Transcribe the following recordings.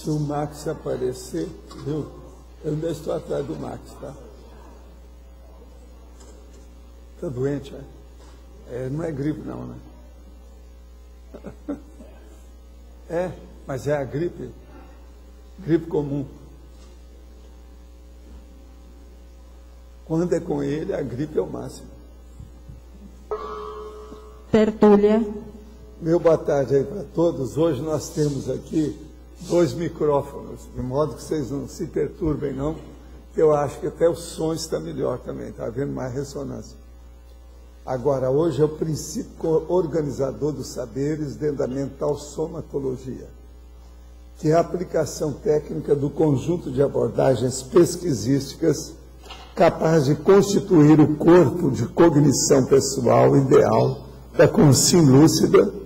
Se o Max aparecer, viu? Eu ainda estou atrás do Max, tá? Está doente, não é gripe não, né? Mas é a gripe comum. Quando é com ele, a gripe é o máximo. Tertúlia. Meu boa tarde aí para todos. Hoje nós temos aqui 2 micrófonos, de modo que vocês não se perturbem não, que eu acho que até o som está melhor também, está havendo mais ressonância. Agora, hoje é o princípio organizador dos saberes dentro da mental somatologia, que é a aplicação técnica do conjunto de abordagens pesquisísticas capaz de constituir o corpo de cognição pessoal ideal da consciência lúcida,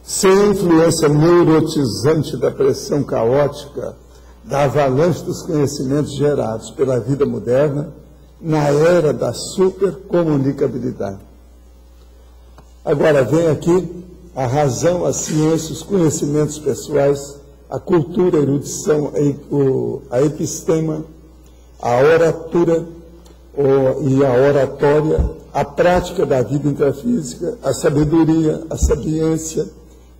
sem a influência neurotizante da pressão caótica da avalanche dos conhecimentos gerados pela vida moderna na era da supercomunicabilidade. Agora vem aqui a razão, a ciência, os conhecimentos pessoais, a cultura, a erudição, a epistema, a oratura e a oratória, a prática da vida intrafísica, a sabedoria, a sapiência,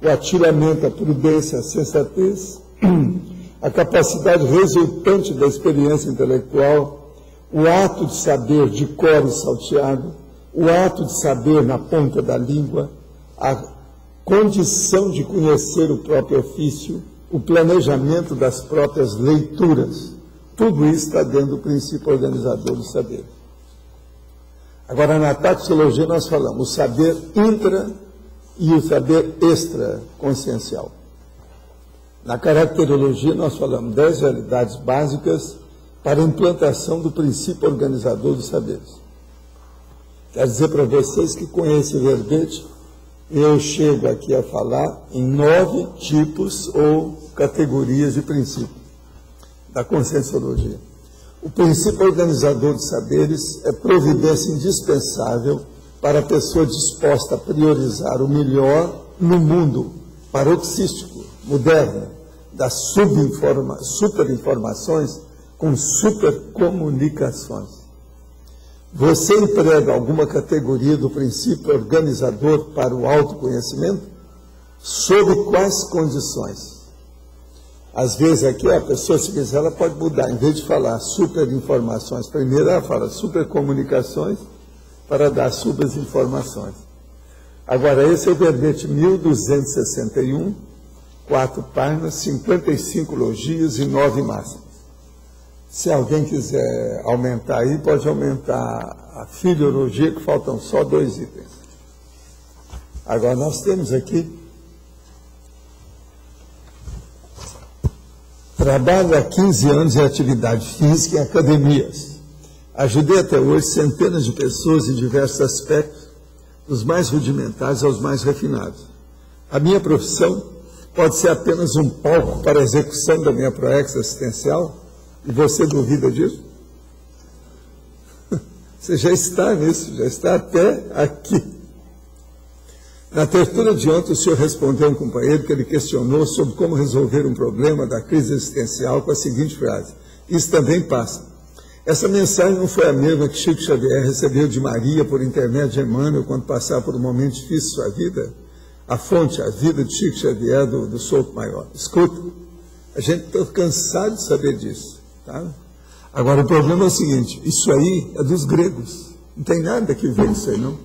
o atiramento, a prudência, a sensatez, a capacidade resultante da experiência intelectual, o ato de saber de cor e salteado, o ato de saber na ponta da língua, a condição de conhecer o próprio ofício, o planejamento das próprias leituras. Tudo isso está dentro do princípio organizador do saber. Agora, na taxologia, nós falamos o saber intra e o saber extraconsciencial. Na caracterologia, nós falamos 10 realidades básicas para a implantação do princípio organizador dos saberes. Quero dizer para vocês que com esse verbete, eu chego aqui a falar em 9 tipos ou categorias de princípio da conscienciologia. O princípio organizador dos saberes é providência indispensável para a pessoa disposta a priorizar o melhor no mundo paroxístico, moderno, das superinformações com supercomunicações. Você emprega alguma categoria do princípio organizador para o autoconhecimento? Sob quais condições? Às vezes aqui a pessoa, se quiser, ela pode mudar. Em vez de falar superinformações, primeiro ela fala supercomunicações para dar superinformações. Agora, esse é o verbete 1261, 4 páginas, 55 logios e 9 máximas. Se alguém quiser aumentar aí, pode aumentar a filologia, que faltam só 2 itens. Agora, nós temos aqui trabalho há 15 anos em atividade física em academias. Ajudei até hoje centenas de pessoas em diversos aspectos, dos mais rudimentares aos mais refinados. A minha profissão pode ser apenas um palco para a execução da minha proex assistencial? E você duvida disso? Você já está nisso, já está até aqui. Na tertúlia de ontem, o senhor respondeu a um companheiro que ele questionou sobre como resolver um problema da crise existencial com a seguinte frase: isso também passa. Essa mensagem não foi a mesma que Chico Xavier recebeu de Maria por intermédio de Emmanuel quando passava por um momento difícil de sua vida? A fonte, a vida de Chico Xavier do Souto Maior. Escuta, a gente está cansado de saber disso. Tá? Agora, o problema é o seguinte: isso aí é dos gregos. Não tem nada que ver isso aí, não.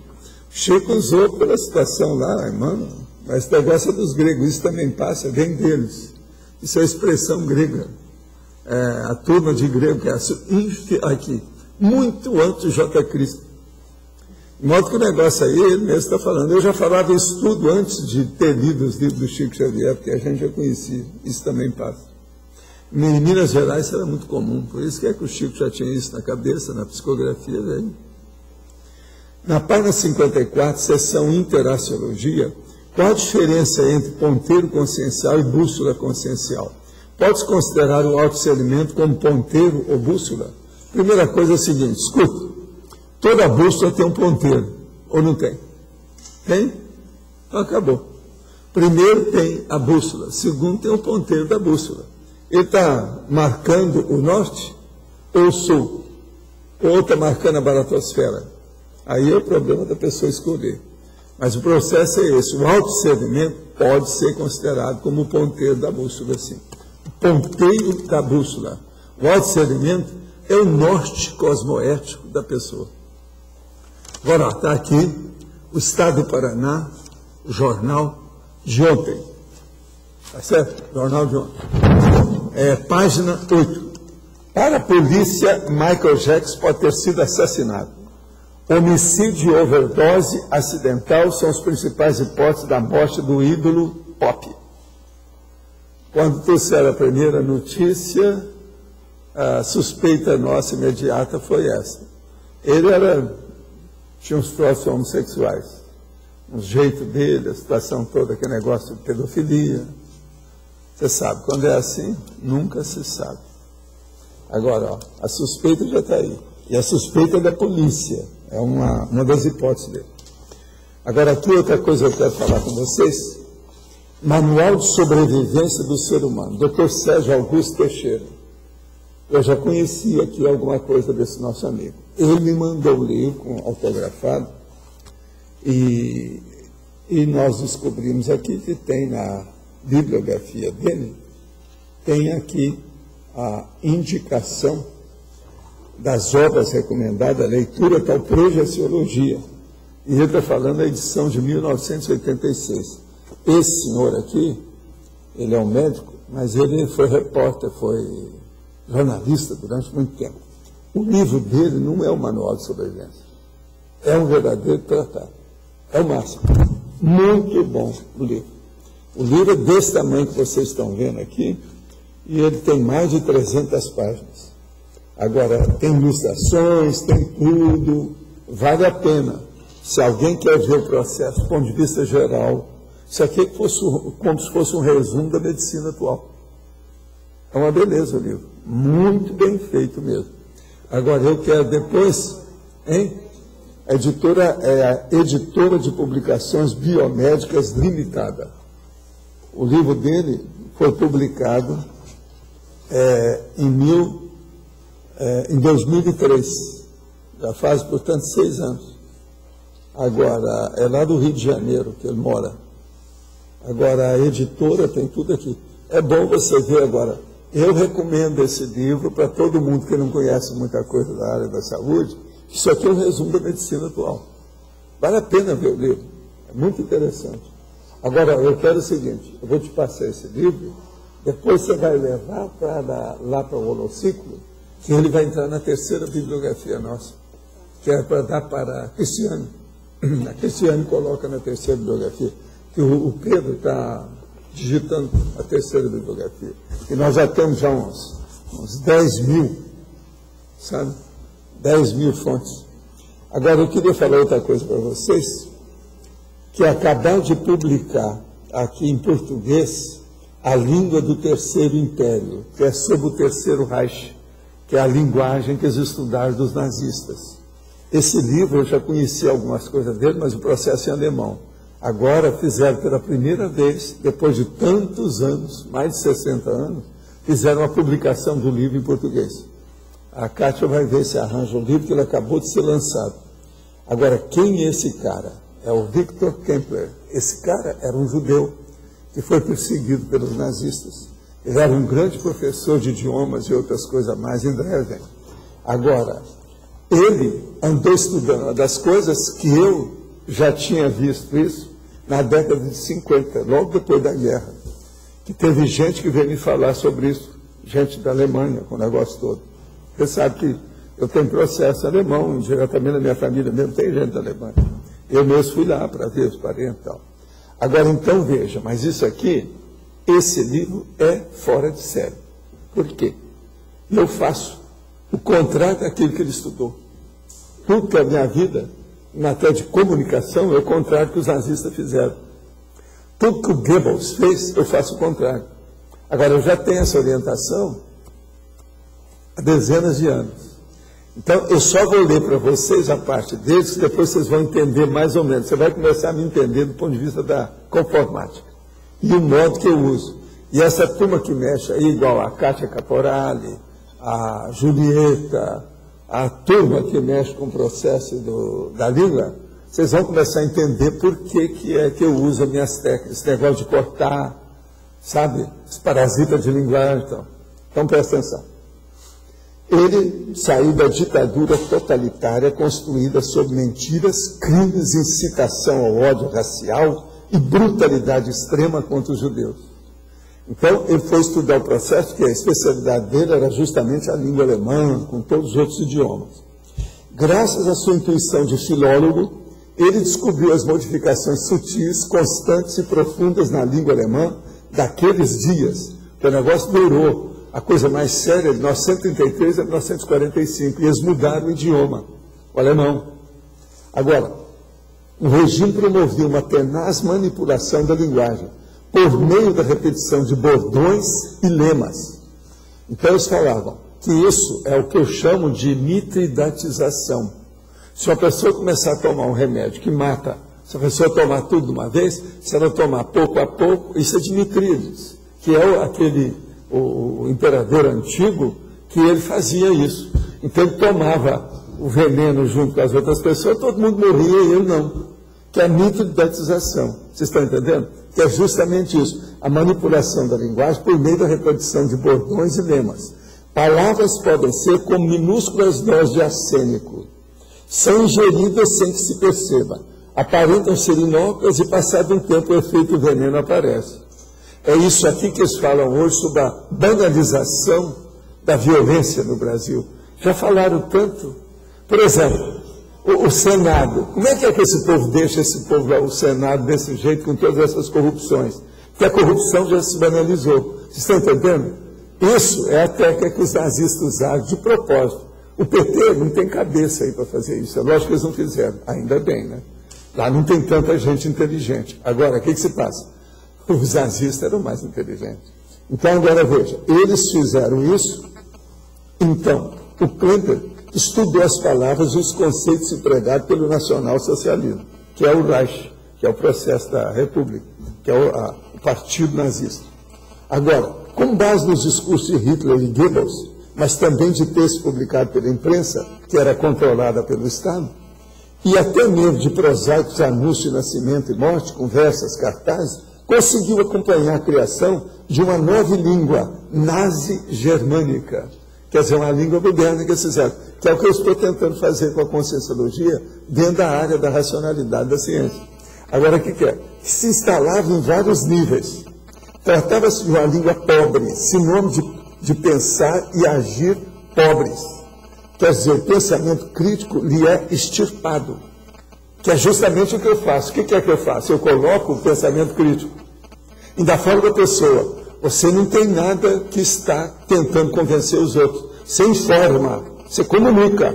Chico usou pela situação lá, irmão, mas esse negócio é dos gregos, isso também passa, vem deles. Isso é expressão grega. A turma de grego, que é aqui, muito antes de J. Cristo. De modo que o negócio aí, ele mesmo está falando. Eu já falava isso tudo antes de ter lido os livros do Chico Xavier, porque a gente já conhecia, isso também passa. Em Minas Gerais isso era muito comum, por isso que é que o Chico já tinha isso na cabeça, na psicografia dele. Na página 54, seção Interaciologia, qual a diferença entre ponteiro consciencial e bússola consciencial? Pode-se considerar o autodiscernimento como ponteiro ou bússola? Primeira coisa é a seguinte, escuta, toda bússola tem um ponteiro, ou não tem? Tem? Então acabou. Primeiro tem a bússola, segundo tem o ponteiro da bússola. Ele está marcando o norte ou o sul? Ou está marcando a baratosfera? Aí é o problema da pessoa escolher. Mas o processo é esse. O autodiscernimento pode ser considerado como o ponteiro da bússola, assim. O ponteiro da bússola. O autodiscernimento é o norte cosmoético da pessoa. Agora, está aqui o Estado do Paraná, o jornal de ontem. Tá certo? Jornal de ontem. Página 8. Para a polícia, Michael Jackson pode ter sido assassinado. Homicídio e overdose acidental são as principais hipóteses da morte do ídolo pop. Quando trouxeram a primeira notícia, a suspeita nossa imediata foi essa. Ele tinha uns troços homossexuais, um jeito dele, a situação toda, aquele negócio de pedofilia. Você sabe, quando é assim, nunca se sabe. Agora, ó, a suspeita já está aí. E a suspeita é da polícia. É uma das hipóteses dele. Agora, aqui outra coisa que eu quero falar com vocês. Manual de Sobrevivência do Ser Humano, Dr. Sérgio Augusto Teixeira. Eu já conhecia aqui alguma coisa desse nosso amigo. Ele me mandou o livro autografado e nós descobrimos aqui que tem na bibliografia dele, tem aqui a indicação das obras recomendadas, a leitura tal projeciologia. E ele está falando da edição de 1986. Esse senhor aqui, ele é um médico, mas ele foi repórter, foi jornalista durante muito tempo. O livro dele não é um manual de sobrevivência. É um verdadeiro tratado. É o máximo. Muito bom o livro. O livro é desse tamanho que vocês estão vendo aqui, e ele tem mais de 300 páginas. Agora, tem ilustrações, tem tudo, vale a pena. Se alguém quer ver o processo do ponto de vista geral, isso aqui é como se fosse um resumo da medicina atual. É uma beleza o livro, muito bem feito mesmo. Agora, eu quero depois, a editora é a Editora de Publicações Biomédicas Limitada. O livro dele foi publicado em 2003, já faz, portanto, 6 anos. Agora, é lá do Rio de Janeiro que ele mora. Agora, a editora tem tudo aqui. É bom você ver agora. Eu recomendo esse livro para todo mundo que não conhece muita coisa da área da saúde. Isso aqui é um resumo da medicina atual. Vale a pena ver o livro. É muito interessante. Agora, eu quero o seguinte, eu vou te passar esse livro, depois você vai levar lá para o holociclo, que ele vai entrar na terceira bibliografia nossa, que é para dar para a Cristiane. A Cristiane coloca na terceira bibliografia, que o Pedro está digitando a terceira bibliografia. E nós já temos já uns 10 mil, sabe? 10 mil fontes. Agora, eu queria falar outra coisa para vocês, que acabaram de publicar aqui em português a língua do Terceiro Império, que é sobre o Terceiro Reich, que é a linguagem que eles estudaram dos nazistas. Esse livro, eu já conhecia algumas coisas dele, mas o processo é em alemão. Agora fizeram pela primeira vez, depois de tantos anos, mais de 60 anos, fizeram a publicação do livro em português. A Kátia vai ver se arranja o livro, que ele acabou de ser lançado. Agora, quem é esse cara? É o Victor Kempler. Esse cara era um judeu que foi perseguido pelos nazistas. Ele era um grande professor de idiomas e outras coisas mais em Dresden. Agora, ele andou estudando uma das coisas que eu já tinha visto isso na década de 50, logo depois da guerra, que teve gente que veio me falar sobre isso, gente da Alemanha, com o negócio todo. Você sabe que eu tenho processo alemão, diretamente na minha família mesmo, tem gente da Alemanha. Eu mesmo fui lá para ver os parentes e tal. Agora, então, veja, mas isso aqui, esse livro é fora de série. Por quê? Eu faço o contrário daquilo que ele estudou. Tudo que é a minha vida, em matéria de comunicação, é o contrário que os nazistas fizeram. Tudo que o Goebbels fez, eu faço o contrário. Agora, eu já tenho essa orientação há dezenas de anos. Então, eu só vou ler para vocês a parte deles, que depois vocês vão entender mais ou menos. Você vai começar a me entender do ponto de vista da conformática. E o modo que eu uso. E essa turma que mexe aí, igual a Cátia Caporali, a Julieta, a turma que mexe com o processo da língua, vocês vão começar a entender por que é que eu uso as minhas técnicas, esse negócio de cortar, sabe, os parasitas de linguagem. Então presta atenção. Ele saiu da ditadura totalitária construída sobre mentiras, crimes, incitação ao ódio racial e brutalidade extrema contra os judeus. Então, ele foi estudar o processo, que a especialidade dele era justamente a língua alemã, com todos os outros idiomas. Graças à sua intuição de filólogo, ele descobriu as modificações sutis, constantes e profundas na língua alemã daqueles dias. O negócio durou, a coisa mais séria, de 1933 a 1945, e eles mudaram o idioma, o alemão. Agora, o regime promovia uma tenaz manipulação da linguagem, por meio da repetição de bordões e lemas. Então eles falavam que isso é o que eu chamo de mitridatização. Se uma pessoa começar a tomar um remédio que mata, se a pessoa tomar tudo de uma vez, se ela tomar pouco a pouco, isso é de Mitrídates, que é o imperador antigo, que ele fazia isso. Então ele tomava o veneno junto com as outras pessoas, todo mundo morria e ele não. Que é a mitridatização. Vocês estão entendendo? Que é justamente isso, a manipulação da linguagem por meio da repetição de bordões e lemas. Palavras podem ser como minúsculas doses de arsênico. São ingeridas sem que se perceba. Aparentam ser inócuas e, passado um tempo, o efeito do veneno aparece. É isso aqui que eles falam hoje sobre a banalização da violência no Brasil. Já falaram tanto. Por exemplo, o Senado. Como é que esse povo deixa o Senado desse jeito, com todas essas corrupções? Porque a corrupção já se banalizou. Vocês estão entendendo? Isso é a técnica que os nazistas usaram de propósito. O PT não tem cabeça aí para fazer isso. É lógico que eles não fizeram. Ainda bem, né? Lá não tem tanta gente inteligente. Agora, o que se passa? Os nazistas eram mais inteligentes. Então, agora veja, eles fizeram isso. Então, o Klemperer estudou as palavras e os conceitos empregados pelo nacional-socialismo, que é o Reich, que é o processo da República, que é o partido nazista. Agora, com base nos discursos de Hitler e Goebbels, mas também de textos publicados pela imprensa, que era controlada pelo Estado, e até mesmo de prosaicos anúncios de nascimento e morte, conversas, cartazes, conseguiu acompanhar a criação de uma nova língua nazi-germânica. Quer dizer, uma língua moderna que eles fizeram, que é o que eu estou tentando fazer com a conscienciologia dentro da área da racionalidade da ciência. Agora, o que é? Que se instalava em vários níveis. Tratava-se de uma língua pobre, sinônimo de pensar e agir pobres. Quer dizer, o pensamento crítico lhe é extirpado, que é justamente o que eu faço. O que é que eu faço? Eu coloco o pensamento crítico. Ainda falo da pessoa, você não tem nada que está tentando convencer os outros. Você informa, você comunica,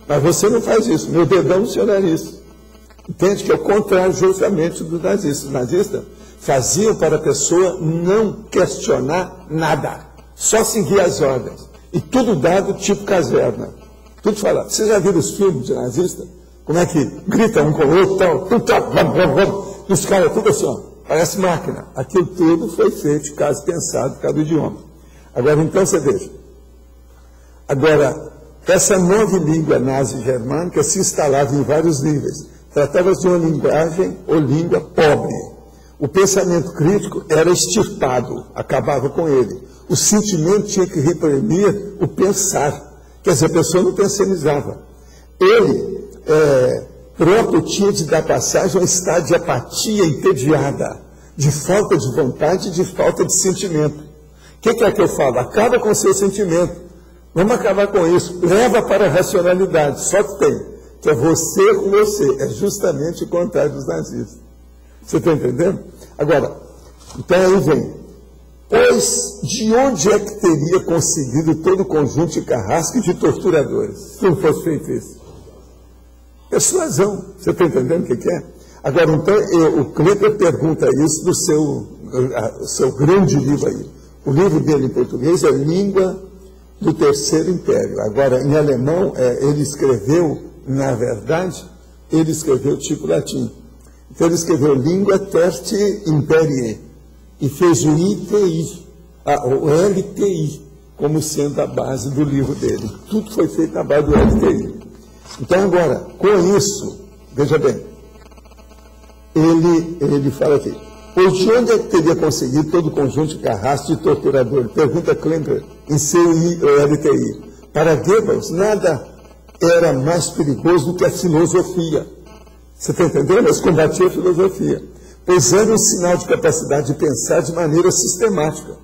mas você não faz isso. Meu dedão não senhora isso. Entende que é o contrário justamente do nazista. Os nazistas faziam para a pessoa não questionar nada, só seguir as ordens. E tudo dado tipo caserna. Tudo falado. Vocês já viram os filmes de nazista? Como é que grita um com o outro, tal, vamos. E os caras tudo assim, ó, parece máquina. Aquilo tudo foi feito, caso pensado, por causa do idioma. Agora, então, você veja. Agora, essa nova língua nazi-germânica se instalava em vários níveis. Tratava-se de uma linguagem ou língua pobre. O pensamento crítico era extirpado, acabava com ele. O sentimento tinha que reprimir o pensar. Quer dizer, a pessoa não pensionizava. Ele próprio tinha de dar passagem a um estado de apatia entediada, de falta de vontade e de falta de sentimento. O que é que eu falo? Acaba com o seu sentimento. Vamos acabar com isso. Leva para a racionalidade. Só que tem, que é você com você. É justamente o contrário dos nazistas. Você está entendendo? Agora, então aí vem. Pois de onde é que teria conseguido todo o conjunto de carrasco e de torturadores, se não fosse feito isso? Persuasão. Você está entendendo o que é? Agora, então, o Klemperer pergunta isso do seu grande livro aí. O livro dele em português é Língua do Terceiro Império. Agora, em alemão, ele escreveu, na verdade, ele escreveu tipo latim. Então, ele escreveu Língua Tertii Imperii, e fez o ITI, o LTI, como sendo a base do livro dele. Tudo foi feito na base do LTI. Então, agora, com isso, veja bem, ele fala aqui, pois de onde é que teria conseguido todo o conjunto de carrasco de torturador? Pergunta Klemperer em seu LTI. Para Goebbels, nada era mais perigoso do que a filosofia. Você está entendendo? Eles combatiam a filosofia, pois era um sinal de capacidade de pensar de maneira sistemática.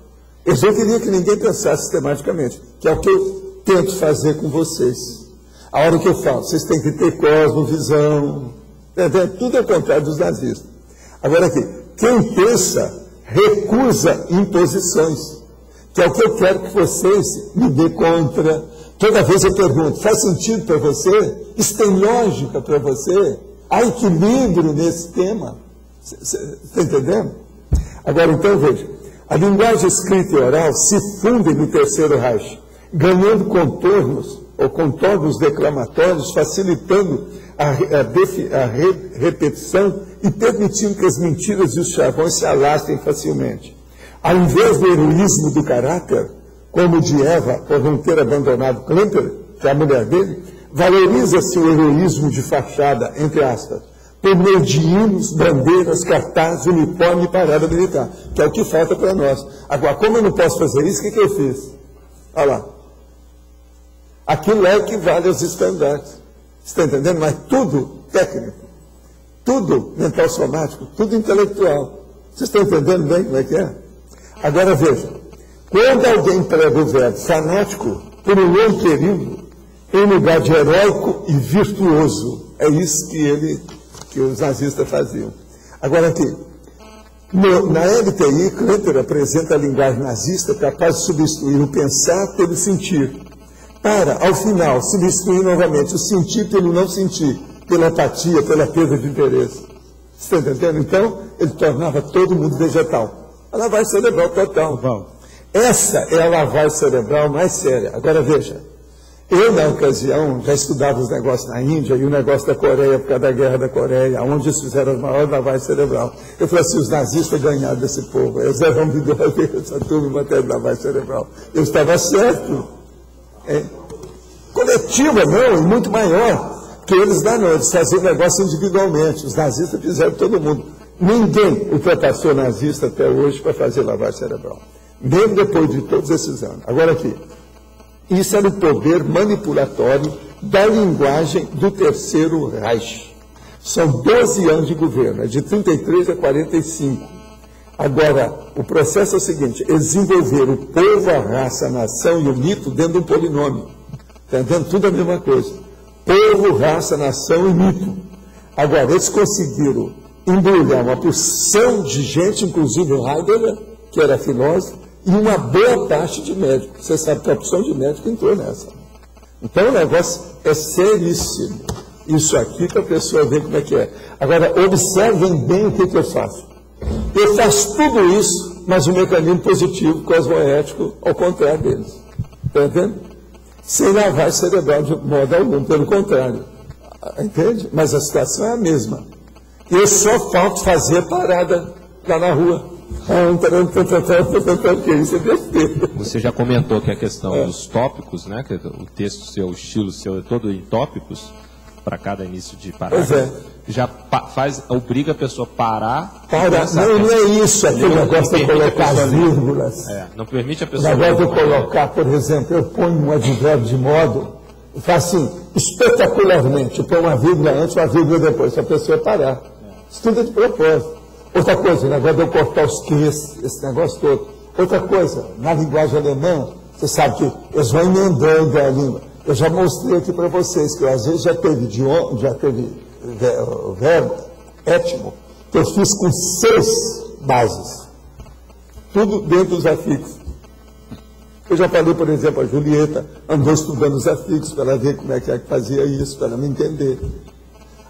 Eles não queriam que ninguém pensasse sistematicamente, que é o que eu tento fazer com vocês. A hora que eu falo, vocês têm que ter cosmovisão, tudo ao contrário dos nazistas. Agora aqui, quem pensa recusa imposições, que é o que eu quero que vocês me dêem contra. Toda vez eu pergunto, faz sentido para você? Isso tem lógica para você? Há equilíbrio nesse tema? Está entendendo? Agora, então, veja, a linguagem escrita e oral se fundem no Terceiro Reich, ganhando contornos ou contornos declamatórios, facilitando a repetição e permitindo que as mentiras e os chavões se alastrem facilmente. Ao invés do heroísmo do caráter, como o de Eva, por não ter abandonado Klemperer, que é a mulher dele, valoriza-se o heroísmo de fachada, entre aspas, por meio de hinos, bandeiras, cartazes, uniforme e parada militar, que é o que falta para nós. Agora, como eu não posso fazer isso, o que eu fiz? Olha lá. Aquilo é o que vale aos estandartes. Você está entendendo? Mas tudo técnico, tudo mental somático, tudo intelectual. Vocês estão entendendo bem como é que é? Agora veja, quando alguém prega o verbo fanático por um longo período, em lugar de heróico e virtuoso, é isso que os nazistas faziam. Agora aqui, na LTI, Klemperer apresenta a linguagem nazista capaz de substituir o pensar pelo sentir, para, ao final, substituir novamente o sentir pelo não sentir, pela apatia, pela perda de interesse. Você está entendendo? Então, ele tornava todo mundo vegetal. A lavagem cerebral total. Essa é a lavagem cerebral mais séria. Agora veja, eu na ocasião já estudava os negócios na Índia e o negócio da Coreia, por causa da guerra da Coreia, onde eles fizeram a maior lavagem cerebral. Eu falei assim, os nazistas ganharam desse povo, eles eram viver essa turma em matéria de lavagem cerebral. Eu estava certo. Coletiva não, e muito maior, que eles não, eles faziam negócio individualmente, os nazistas fizeram todo mundo. Ninguém ultrapassou nazista até hoje para fazer lavagem cerebral, mesmo depois de todos esses anos. Agora aqui, isso era o poder manipulatório da linguagem do Terceiro Reich. São 12 anos de governo, é de 33 a 45. Agora, o processo é o seguinte, desenvolver o povo, a raça, a nação e o mito dentro de um polinômio. Entendendo? Tudo a mesma coisa. Povo, raça, nação e mito. Agora, eles conseguiram embrulhar uma porção de gente, inclusive o Heidegger, que era filósofo, e uma boa parte de médicos. Você sabe que a opção de médico entrou nessa. Então o negócio é seríssimo. Isso aqui para a pessoa ver como é que é. Agora, observem bem o que eu faço. Eu faço tudo isso, mas o mecanismo positivo, cosmoético, ao contrário deles. Está entendendo? Sem lavagem cerebral de modo algum, pelo contrário. Entende? Mas a situação é a mesma. Eu só falta fazer parada lá na rua. Isso é besteira. Você já comentou que a questão dos tópicos, né? Que o texto seu, o estilo seu é todo em tópicos, para cada início de parágrafo. Pois é. Já obriga a pessoa a parar. Não é isso, aquele negócio de colocar as vírgulas. Não permite a pessoa. O negócio de colocar, por exemplo, eu ponho um advérbio de modo, e faço assim, espetacularmente, eu ponho uma vírgula antes, uma vírgula depois, se a pessoa parar. Isso tudo é de propósito. Outra coisa, o negócio de eu cortar os Qs, esse negócio todo. Outra coisa, na linguagem alemã, você sabe que eles vão emendando a língua. Eu já mostrei aqui para vocês que às vezes já teve verbo, étimo, que eu fiz com 6 bases. Tudo dentro dos afixos. Eu já falei, por exemplo, a Julieta andou estudando os afixos para ela ver como é que fazia isso, para ela me entender.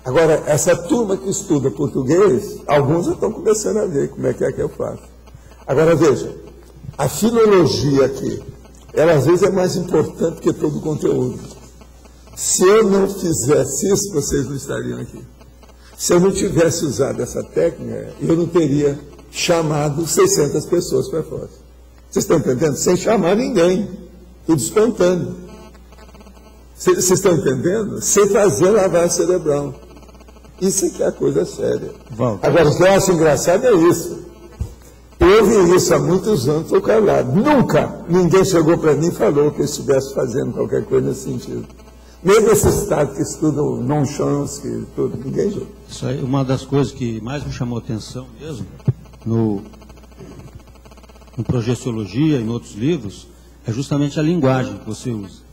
Agora, essa turma que estuda português, alguns já estão começando a ver como é que eu faço. Agora, veja, a filologia aqui, ela às vezes é mais importante que todo o conteúdo. Se eu não fizesse isso, vocês não estariam aqui. Se eu não tivesse usado essa técnica, eu não teria chamado 600 pessoas para fora. Vocês estão entendendo? Sem chamar ninguém, tudo espontâneo. Vocês estão entendendo? Sem fazer lavagem cerebral. Isso é que é a coisa séria. Agora, o que eu acho engraçado é isso. Eu vi isso há muitos anos, estou calado. Nunca ninguém chegou para mim e falou que eu estivesse fazendo qualquer coisa nesse sentido. Mesmo esse estado que estuda o non-chance, tudo, ninguém viu. Isso aí, uma das coisas que mais me chamou a atenção mesmo, no Projeciologia e em outros livros, é justamente a linguagem que você usa.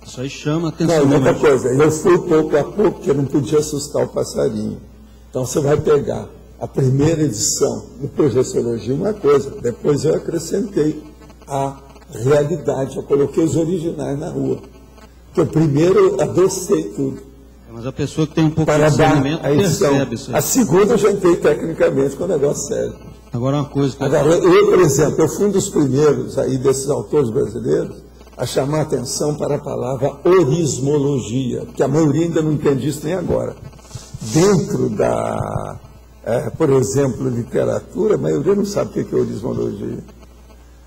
Isso aí chama a atenção. Não, outra coisa, eu fui pouco a pouco, porque eu não podia assustar o passarinho. Então você vai pegar a primeira edição do Projeciologia, uma coisa, depois eu acrescentei a realidade, eu coloquei os originais na rua. Porque primeiro eu adocei tudo. Mas a pessoa que tem um pouco de discernimento percebe isso aí. A segunda eu já entrei tecnicamente com o negócio sério. Agora uma coisa que Agora, eu, por exemplo, eu fui um dos primeiros aí desses autores brasileiros a chamar a atenção para a palavra orismologia, que a maioria ainda não entende isso nem agora. Dentro da, por exemplo, literatura, a maioria não sabe o que é orismologia.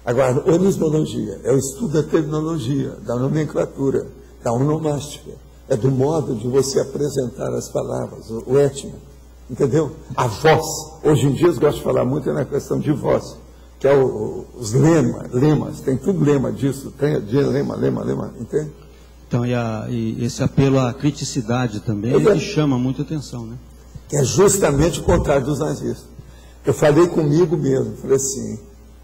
Agora, orismologia é o estudo da terminologia, da nomenclatura, da onomástica, é do modo de você apresentar as palavras, o étimo, entendeu? A voz. Hoje em dia eles gostam de falar muito na questão de voz, que é os lemas, tem tudo lema disso, tem lema, entende? Então, e esse apelo à criticidade também é que chama muita atenção, né? Que é justamente o contrário dos nazistas. Eu falei comigo mesmo, falei assim,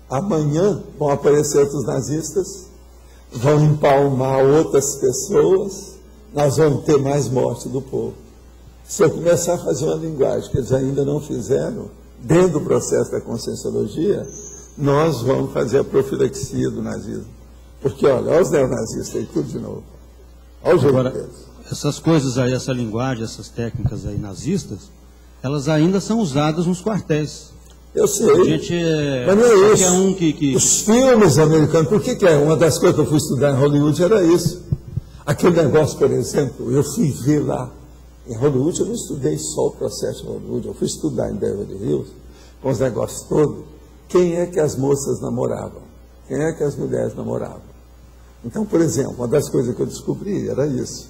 amanhã vão aparecer outros nazistas, vão empalmar outras pessoas, nós vamos ter mais morte do povo. Se eu começar a fazer uma linguagem que eles ainda não fizeram, dentro do processo da conscienciologia, nós vamos fazer a profilaxia do nazismo. Porque, olha os neonazistas aí, tudo de novo. Olha os Agora, essas coisas aí, essa linguagem, essas técnicas aí nazistas, elas ainda são usadas nos quartéis. Eu sei. A gente mas não é isso. Um Os filmes americanos, por que é? Uma das coisas que eu fui estudar em Hollywood era isso. Aquele negócio, por exemplo, eu fui ver lá em Hollywood, eu não estudei só o processo de Hollywood, eu fui estudar em Beverly Hills, com os negócios todos, quem é que as moças namoravam, quem é que as mulheres namoravam. Então, por exemplo, uma das coisas que eu descobri era isso.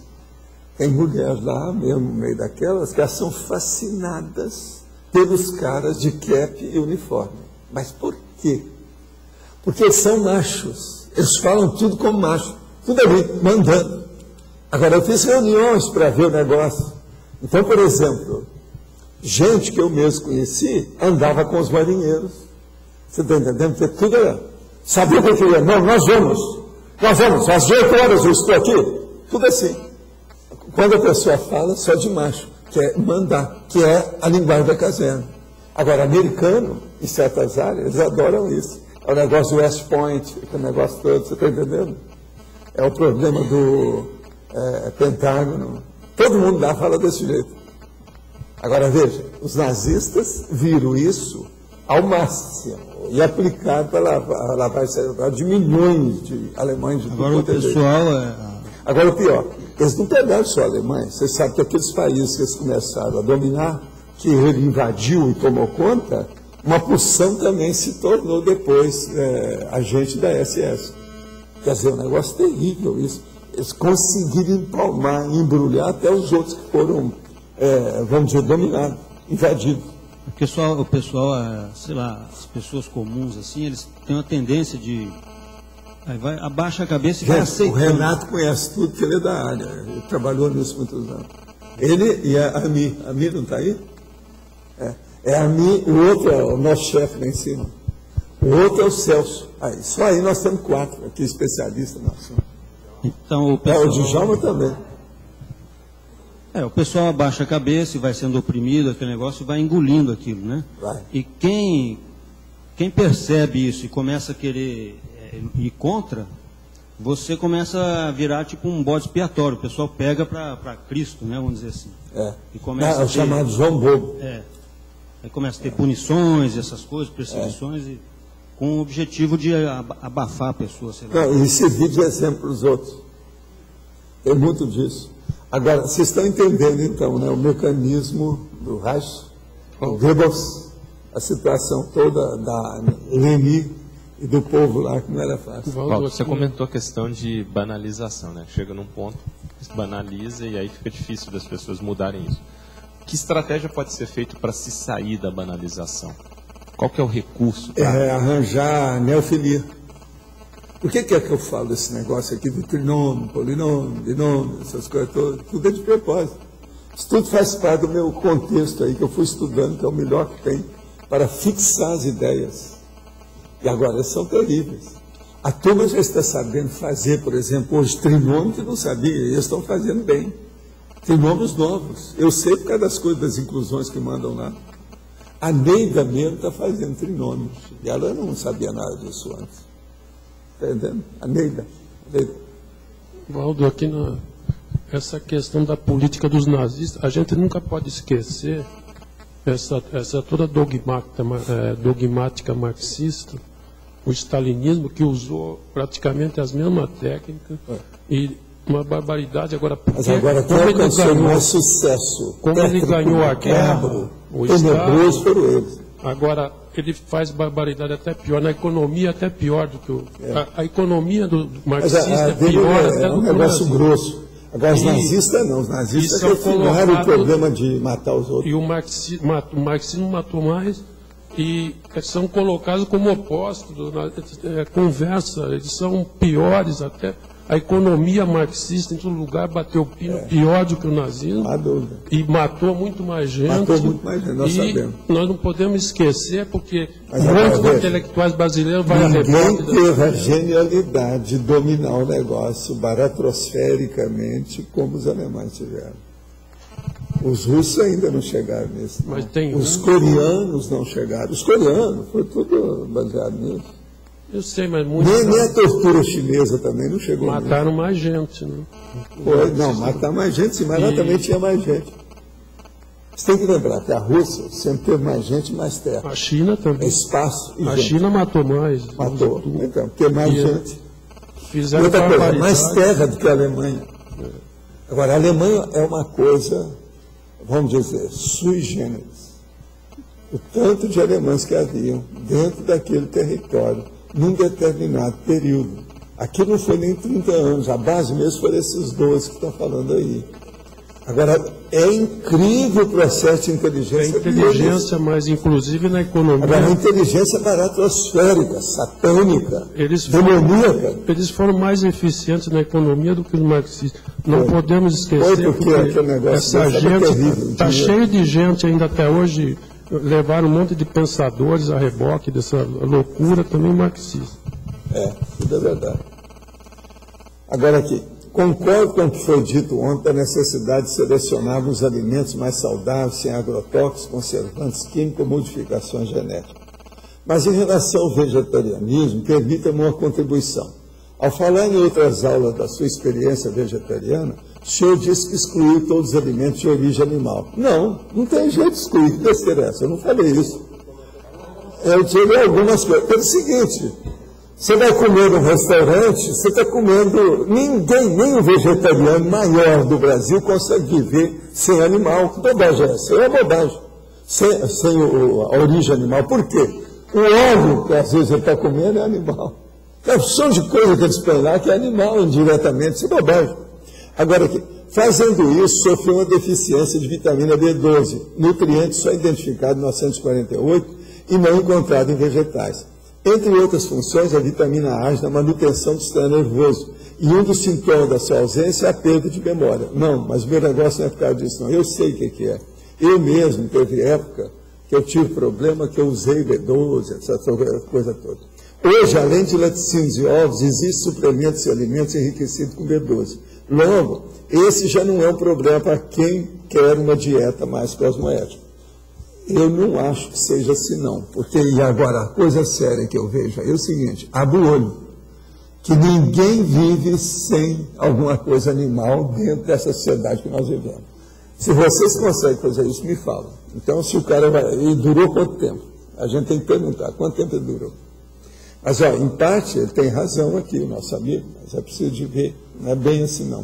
Tem mulheres lá, mesmo no meio daquelas, que elas são fascinadas pelos caras de cap e uniforme. Mas por quê? Porque eles são machos, eles falam tudo como macho, tudo ali, mandando. Agora, eu fiz reuniões para ver o negócio. Então, por exemplo, gente que eu mesmo conheci andava com os marinheiros. Você está entendendo? Porque tudo era. Sabia o que eu queria? Não, nós vamos, às 8 horas eu estou aqui. Tudo assim. Quando a pessoa fala, só de macho, que é mandar, que é a linguagem da caserna. Agora, americano, em certas áreas, eles adoram isso. É o negócio do West Point, aquele negócio todo, você está entendendo? É o problema do Pentágono. Todo mundo lá fala desse jeito. Agora veja, os nazistas viram isso ao máximo e aplicaram para lavar cerebral de milhões de alemães de tudo. Agora o pessoal Agora o pior, eles não pegaram só alemães. Você sabe que aqueles países que eles começaram a dominar, que ele invadiu e tomou conta, uma porção também se tornou depois agente da SS. Quer dizer, um negócio terrível isso. Eles conseguiram empalmar, embrulhar até os outros que foram, vamos dizer, dominados, invadidos. O pessoal, sei lá, as pessoas comuns assim, eles têm uma tendência de... Aí abaixa a cabeça e vai aceitando. O Renato conhece tudo, porque ele é da área, ele trabalhou nisso muitos anos. Ele e a Ami. A Ami não está aí? É a Ami, o outro é o nosso chefe lá em cima. O outro é o Celso. Aí, só aí nós temos 4 aqui, especialistas na ação. Então, o pessoal... o Djalma também. O pessoal abaixa a cabeça e vai sendo oprimido, aquele negócio, e vai engolindo aquilo, né? Vai. E quem percebe isso e começa a querer ir contra, você começa a virar tipo um bode expiatório. O pessoal pega para Cristo, né? Vamos dizer assim. E começa chamado João Bobo. Aí começa a ter punições, essas coisas, perseguições, e com o objetivo de abafar a pessoa. Sei lá. E servir de exemplo para os outros. Tem muito disso. Agora, vocês estão entendendo, então, né, o mecanismo do Reich, o Goebbels, a situação toda da Leni e do povo lá, que não era fácil. Paulo, você comentou a questão de banalização, né? Chega num ponto, banaliza e aí fica difícil das pessoas mudarem isso. Que estratégia pode ser feita para se sair da banalização? Qual que é o recurso? Arranjar neofilia. Por que é que eu falo esse negócio aqui do trinômio, polinômio, binômio, essas coisas todas? Tudo é de propósito. Isso tudo faz parte do meu contexto aí, que eu fui estudando, que é o melhor que tem, para fixar as ideias. E agora elas são terríveis. A turma já está sabendo fazer, por exemplo, hoje, trinômio que não sabia, e eles estão fazendo bem. Trinômios novos. Eu sei por causa das coisas das inclusões que mandam lá. A Neida mesmo está fazendo trinômios. E ela não sabia nada disso antes. Está entendendo? A Neida. Valdo, aqui essa questão da política dos nazistas, a gente nunca pode esquecer essa toda dogmática marxista, o stalinismo, que usou praticamente as mesmas técnicas e uma barbaridade. Agora, mas agora quem alcançou mais sucesso? Como ele ganhou a guerra, o Estado, foram eles. Agora, ele faz barbaridade até pior, na economia até pior do que a economia do marxista é pior até do que o negócio grosso. Agora, os nazistas não, os nazistas refinaram o problema de matar os outros. E o marxismo matou mais e são colocados como opostos, conversa, eles são piores até. A economia marxista, em todo lugar, bateu pino pior do que o nazismo. E matou muito mais gente. Matou muito mais gente, nós sabemos. Nós não podemos esquecer, porque muitos intelectuais brasileiros vão ninguém teve a genialidade de dominar o negócio baratrosfericamente como os alemães tiveram. Os russos ainda não chegaram nisso. Mas tem os coreanos não chegaram. Os coreanos, foi tudo baseado nisso. Eu sei, mas nem a tortura chinesa também não chegou. Mataram mais gente, né? Não, matar mais gente, sim, mas lá também tinha mais gente. Você tem que lembrar que a Rússia sempre teve mais gente e mais terra. A China também. Espaço e a gente. China matou mais. Matou, então, porque mais gente. Fizeram outra coisa, mais terra do que a Alemanha. Agora, a Alemanha é uma coisa, vamos dizer, sui generis. O tanto de alemães que haviam dentro daquele território, num determinado período. Aqui não foi nem 30 anos, a base mesmo foi esses 12 que estão falando aí. Agora, é incrível o processo de inteligência. É inteligência, mas inclusive na economia. Agora, a inteligência baratosférica, satânica, demoníaca. Eles foram mais eficientes na economia do que os marxistas. Não podemos esquecer, porque essa gente está cheio de gente ainda até hoje. Levaram um monte de pensadores a reboque dessa loucura também marxista. Tudo é verdade. Agora aqui, concordo com o que foi dito ontem da necessidade de selecionar os alimentos mais saudáveis, sem agrotóxicos, conservantes químicos ou modificações genéticas. Mas em relação ao vegetarianismo, permita-me uma contribuição. Ao falar em outras aulas da sua experiência vegetariana, o senhor disse que excluiu todos os alimentos de origem animal. Não tem jeito de excluir, que besteira é essa? Eu não falei isso. Eu tirei algumas coisas. Pelo seguinte, você vai comer num restaurante, você está comendo, nem o vegetariano maior do Brasil consegue viver sem animal. Que bobagem é essa? É uma bobagem. Sem a origem animal. Por quê? O óleo que às vezes ele está comendo é animal. É um som de coisa que eles põem lá que é animal indiretamente, isso é bobagem. Agora, fazendo isso, sofreu uma deficiência de vitamina B12, nutriente só identificado em 1948 e não encontrado em vegetais. Entre outras funções, a vitamina A age na manutenção do sistema nervoso. E um dos sintomas da sua ausência é a perda de memória. Não, mas o meu negócio não é por causa disso, não. Eu sei o que é. Eu mesmo, teve época que eu tive problema que eu usei B12, essa coisa toda. Hoje, além de laticínios e ovos, existem suplementos e alimentos enriquecidos com B12. Logo, esse já não é um problema para quem quer uma dieta mais cosmoética. Eu não acho que seja assim, não. Porque, e agora, a coisa séria que eu vejo é o seguinte, abre o olho, que ninguém vive sem alguma coisa animal dentro dessa sociedade que nós vivemos. Se vocês conseguem fazer isso, me falam. Então, se o cara vai... E durou quanto tempo? A gente tem que perguntar, quanto tempo ele durou? Mas, em parte, ele tem razão aqui, o nosso amigo, mas é preciso de ver, não é bem assim, não.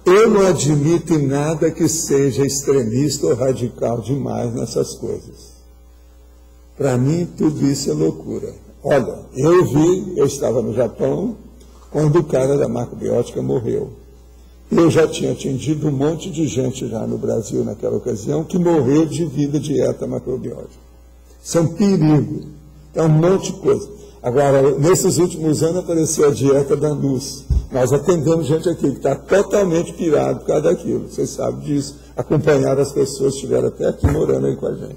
Eu não admito em nada que seja extremista ou radical demais nessas coisas. Para mim, tudo isso é loucura. Olha, eu estava no Japão quando o cara da macrobiótica morreu. Eu já tinha atendido um monte de gente já no Brasil naquela ocasião que morreu devido à dieta macrobiótica. Isso é um perigo. É um monte de coisa. Agora, nesses últimos anos apareceu a dieta da luz. Nós atendemos gente aqui que está totalmente pirado por causa daquilo. Vocês sabem disso. Acompanhar as pessoas que estiveram até aqui morando aí com a gente.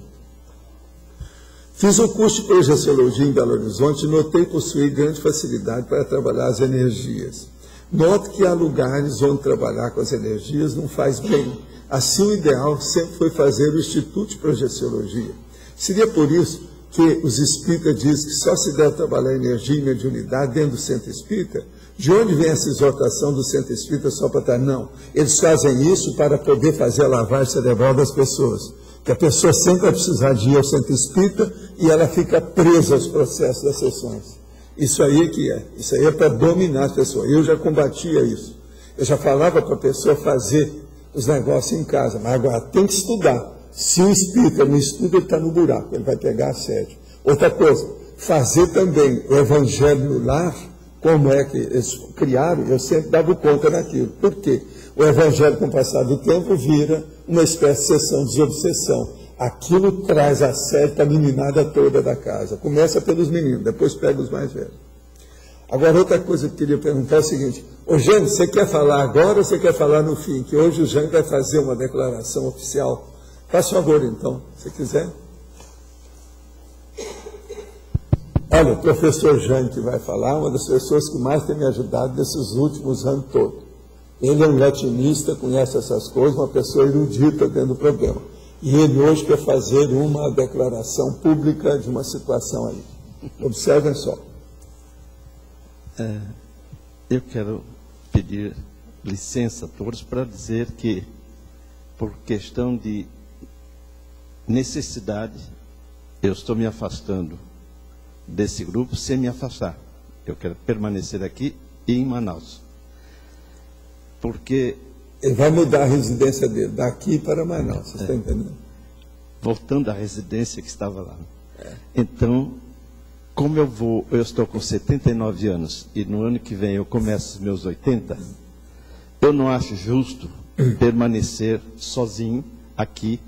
Fiz o curso de projeciologia em Belo Horizonte e notei possuir grande facilidade para trabalhar as energias. Noto que há lugares onde trabalhar com as energias não faz bem. Assim, o ideal sempre foi fazer o Instituto de Projeciologia. Seria por isso que os espíritas dizem que só se deve trabalhar energia e mediunidade dentro do centro espírita? De onde vem essa exortação do centro espírita só para estar? Não. Eles fazem isso para poder fazer a lavagem cerebral das pessoas. Que a pessoa sempre vai precisar de ir ao centro espírita e ela fica presa aos processos das sessões. Isso aí é que é. Isso aí é para dominar as pessoas. Eu já combatia isso. Eu já falava para a pessoa fazer os negócios em casa, mas agora tem que estudar. Se o espírita não estuda, ele está no buraco, ele vai pegar assédio. Outra coisa, fazer também o evangelho no lar, como é que eles criaram, eu sempre dava conta daquilo. Por quê? O evangelho, com o passar do tempo, vira uma espécie de sessão de desobsessão. Aquilo traz assédio para a meninada toda da casa. Começa pelos meninos, depois pega os mais velhos. Agora, outra coisa que eu queria perguntar é o seguinte: ô Jânio, você quer falar agora ou você quer falar no fim? Que hoje o Jânio vai fazer uma declaração oficial. Faz favor, então, se quiser. Olha, o professor Jânio que vai falar, uma das pessoas que mais tem me ajudado nesses últimos anos todos. Ele é um latinista, conhece essas coisas, uma pessoa erudita dentro do problema. E ele hoje quer fazer uma declaração pública de uma situação aí. Observem só. Eu quero pedir licença a todos para dizer que, por questão de necessidade, eu estou me afastando desse grupo sem me afastar. Eu quero permanecer aqui e em Manaus. Porque... Ele vai mudar a residência dele, daqui para Manaus, você está entendendo? Voltando à residência que estava lá. Então, como eu estou com 79 anos e no ano que vem eu começo os meus 80, eu não acho justo permanecer sozinho aqui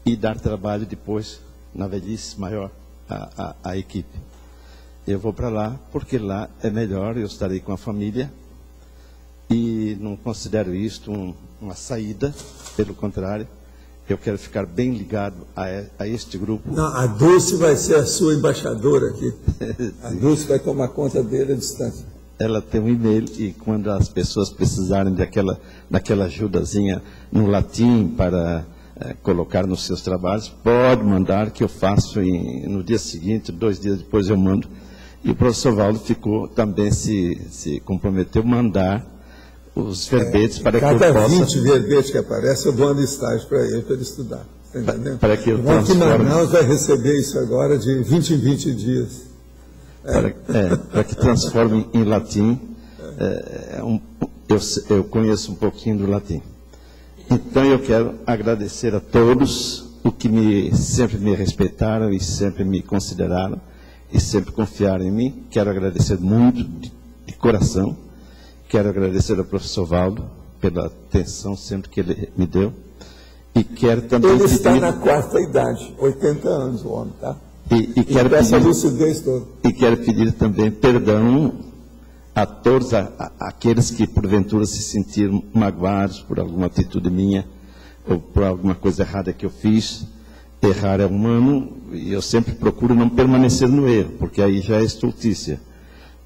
e dar trabalho depois, na velhice maior, à equipe. Eu vou para lá, porque lá é melhor, eu estarei com a família, e não considero isto uma saída, pelo contrário, eu quero ficar bem ligado a este grupo. Não, a Dulce vai ser a sua embaixadora aqui. A Dulce vai tomar conta dele à distância. Ela tem um e-mail e quando as pessoas precisarem daquela ajudazinha no latim para colocar nos seus trabalhos, pode mandar que eu faço no dia seguinte, 2 dias depois eu mando. E o professor Valdo também se comprometeu a mandar os verbetes para que eu possa... Cada 20 verbetes que aparece, eu dou uma listagem para ele estudar. Tá entendendo? Para que eu transforme... Manaus vai receber isso agora de 20 em 20 dias. Para que transforme em latim. Eu conheço um pouquinho do latim. Então eu quero agradecer a todos o que sempre me respeitaram e sempre me consideraram e sempre confiaram em mim. Quero agradecer muito de coração. Quero agradecer ao professor Valdo pela atenção sempre que ele me deu. E quero também ele está na 4ª idade, 80 anos o homem, tá? E quero essa lucidez toda. E quero pedir também perdão a todos aqueles que porventura se sentiram magoados por alguma atitude minha ou por alguma coisa errada que eu fiz. Errar é humano e eu sempre procuro não permanecer no erro, porque aí já é estultícia.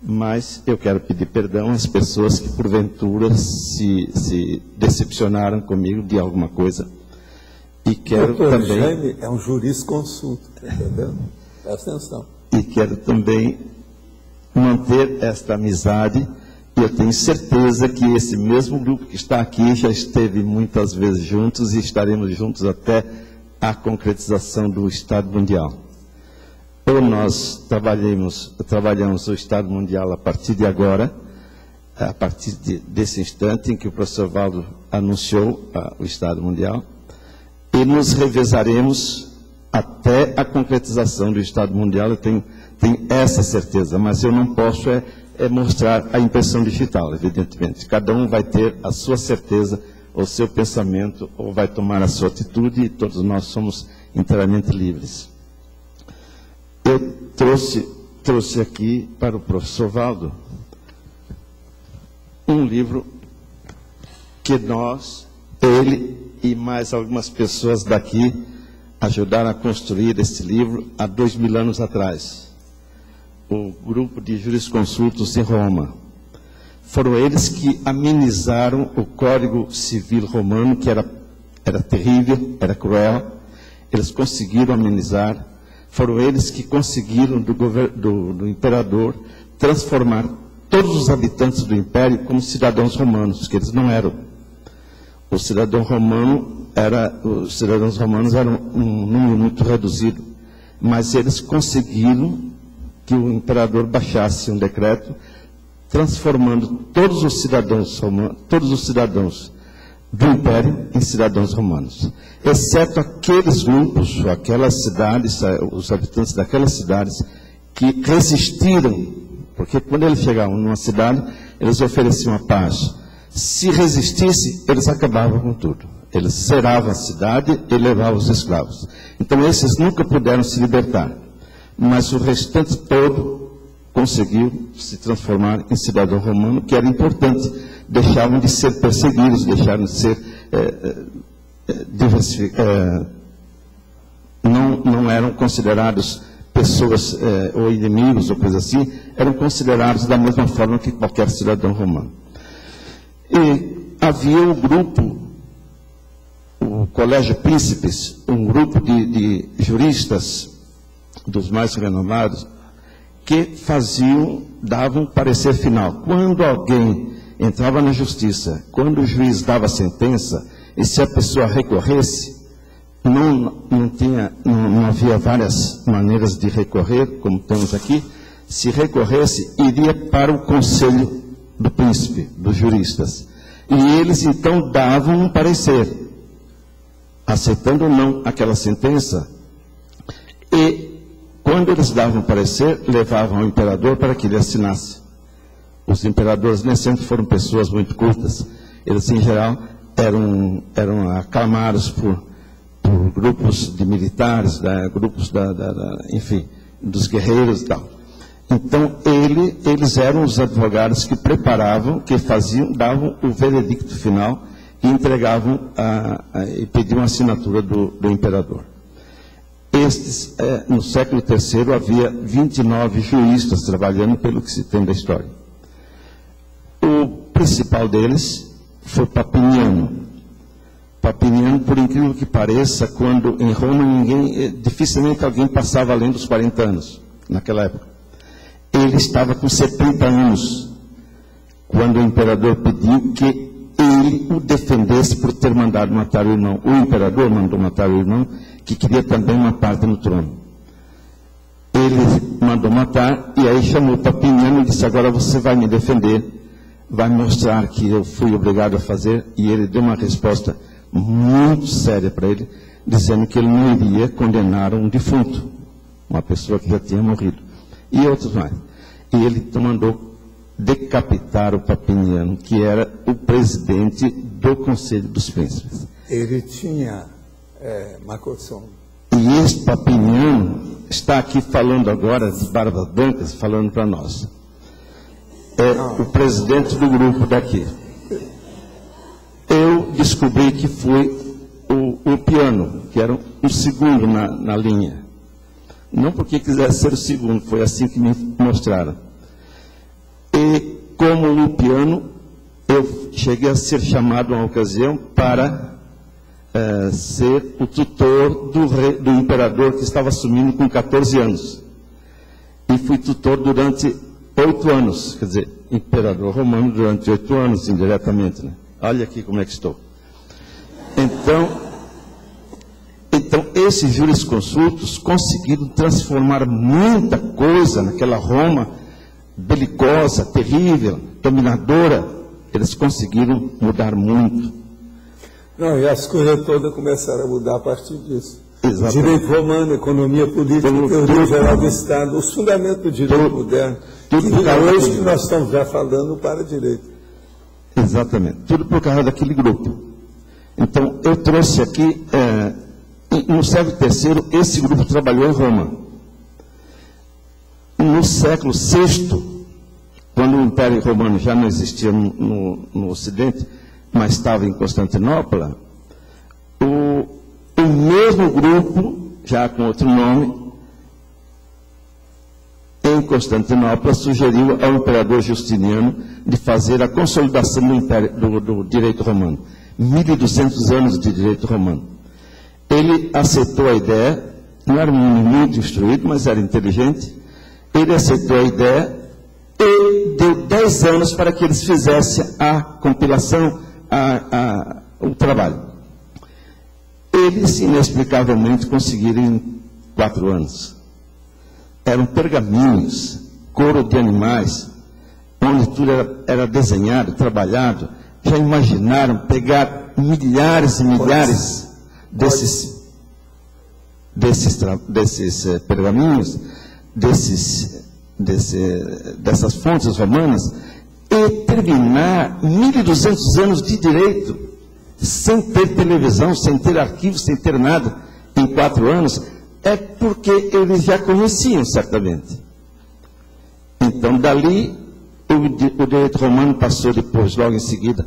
Mas eu quero pedir perdão às pessoas que porventura se decepcionaram comigo de alguma coisa. E quero também... Jaime é um jurisconsulto, tá entendendo? Presta atenção. E quero também manter esta amizade. E eu tenho certeza que esse mesmo grupo que está aqui já esteve muitas vezes juntos e estaremos juntos até a concretização do Estado Mundial. Ou nós trabalhamos o Estado Mundial a partir de agora, a partir desse instante em que o professor Valdo anunciou o Estado Mundial, e nos revezaremos até a concretização do Estado Mundial, eu tenho essa certeza, mas eu não posso mostrar a impressão digital, evidentemente. Cada um vai ter a sua certeza, o seu pensamento, ou vai tomar a sua atitude, e todos nós somos inteiramente livres. Eu trouxe aqui para o professor Valdo um livro que ele e mais algumas pessoas daqui ajudaram a construir este livro há 2000 anos atrás. O grupo de jurisconsultos em Roma. Foram eles que amenizaram o Código Civil Romano, que era terrível, era cruel. Eles conseguiram amenizar. Foram eles que conseguiram do imperador transformar todos os habitantes do império como cidadãos romanos, que eles não eram. Os cidadãos romanos eram um número muito reduzido, mas eles conseguiram que o imperador baixasse um decreto transformando todos os cidadãos do império em cidadãos romanos, exceto aqueles grupos, aquelas cidades, os habitantes daquelas cidades que resistiram, porque quando eles chegavam numa cidade, eles ofereciam a paz. Se resistisse, eles acabavam com tudo. Eles cerravam a cidade e levavam os escravos. Então, esses nunca puderam se libertar. Mas o restante todo conseguiu se transformar em cidadão romano, que era importante. Deixavam de ser perseguidos, deixaram de ser não eram considerados pessoas ou inimigos ou coisa assim, eram considerados da mesma forma que qualquer cidadão romano. E havia um grupo, o Colégio Príncipes, um grupo de juristas dos mais renomados, que davam parecer final. Quando alguém entrava na justiça, quando o juiz dava a sentença, e se a pessoa recorresse, não havia várias maneiras de recorrer, como temos aqui. Se recorresse, iria para o Conselho do Príncipe, dos juristas. E eles, então, davam um parecer, aceitando ou não aquela sentença. E, quando eles davam um parecer, levavam ao imperador para que ele assinasse. Os imperadores nem sempre foram pessoas muito cultas. Eles, em geral, eram aclamados por grupos de militares, grupos enfim, dos guerreiros e tal. Então, eles eram os advogados que preparavam, davam o veredicto final e entregavam e pediam a assinatura do imperador. No século III havia 29 juízes trabalhando, pelo que se tem da história. O principal deles foi Papiniano. Papiniano, por incrível que pareça, quando em Roma dificilmente alguém passava além dos 40 anos, naquela época. Ele estava com 70 anos, quando o imperador pediu que ele o defendesse por ter mandado matar o irmão. O imperador mandou matar o irmão, que queria também uma parte no trono. Ele mandou matar, e aí chamou Papiniano e disse: agora você vai me defender, vai mostrar que eu fui obrigado a fazer. E ele deu uma resposta muito séria para ele, dizendo que ele não iria condenar um defunto, uma pessoa que já tinha morrido. E outros mais. E ele então mandou decapitar o Papiniano, que era o presidente do Conselho dos Príncipes. Ele tinha Macoção. E esse Papiniano está aqui falando agora, de barbas brancas, falando para nós. O presidente do grupo daqui. Eu descobri que foi o Piano, que era o segundo na linha. Não porque quisesse ser o segundo, foi assim que me mostraram. E como o Piano, eu cheguei a ser chamado uma ocasião para ser o tutor do imperador que estava assumindo com 14 anos. E fui tutor durante 8 anos, quer dizer, imperador romano durante 8 anos, indiretamente, né? Olha aqui como é que estou. Então esses jurisconsultos conseguiram transformar muita coisa naquela Roma belicosa, terrível, dominadora. Eles conseguiram mudar muito. Não, e as coisas todas começaram a mudar a partir disso. Exatamente. Direito romano, economia política, teoria geral do Estado, os fundamentos do direito moderno. Tudo E por causa hoje que nós estamos já falando para direito. Exatamente. Tudo por causa daquele grupo. Então, eu trouxe aqui, no século III, esse grupo trabalhou em Roma. No século VI, quando o Império Romano já não existia no Ocidente, mas estava em Constantinopla, o mesmo grupo, já com outro nome, em Constantinopla, sugeriu ao imperador Justiniano de fazer a consolidação do direito romano. 1.200 anos de direito romano. Ele aceitou a ideia, não era um homem muito instruído, mas era inteligente. Ele aceitou a ideia e deu 10 anos para que eles fizessem a compilação, o trabalho. Eles, inexplicavelmente, conseguiram em 4 anos. Eram pergaminhos, couro de animais, onde tudo era desenhado, trabalhado. Já imaginaram pegar milhares e milhares desses pergaminhos, dessas fontes romanas, e terminar 1.200 anos de direito, sem ter televisão, sem ter arquivo, sem ter nada, em 4 anos, é porque eles já conheciam, certamente. Então, dali, o direito romano passou depois, logo em seguida,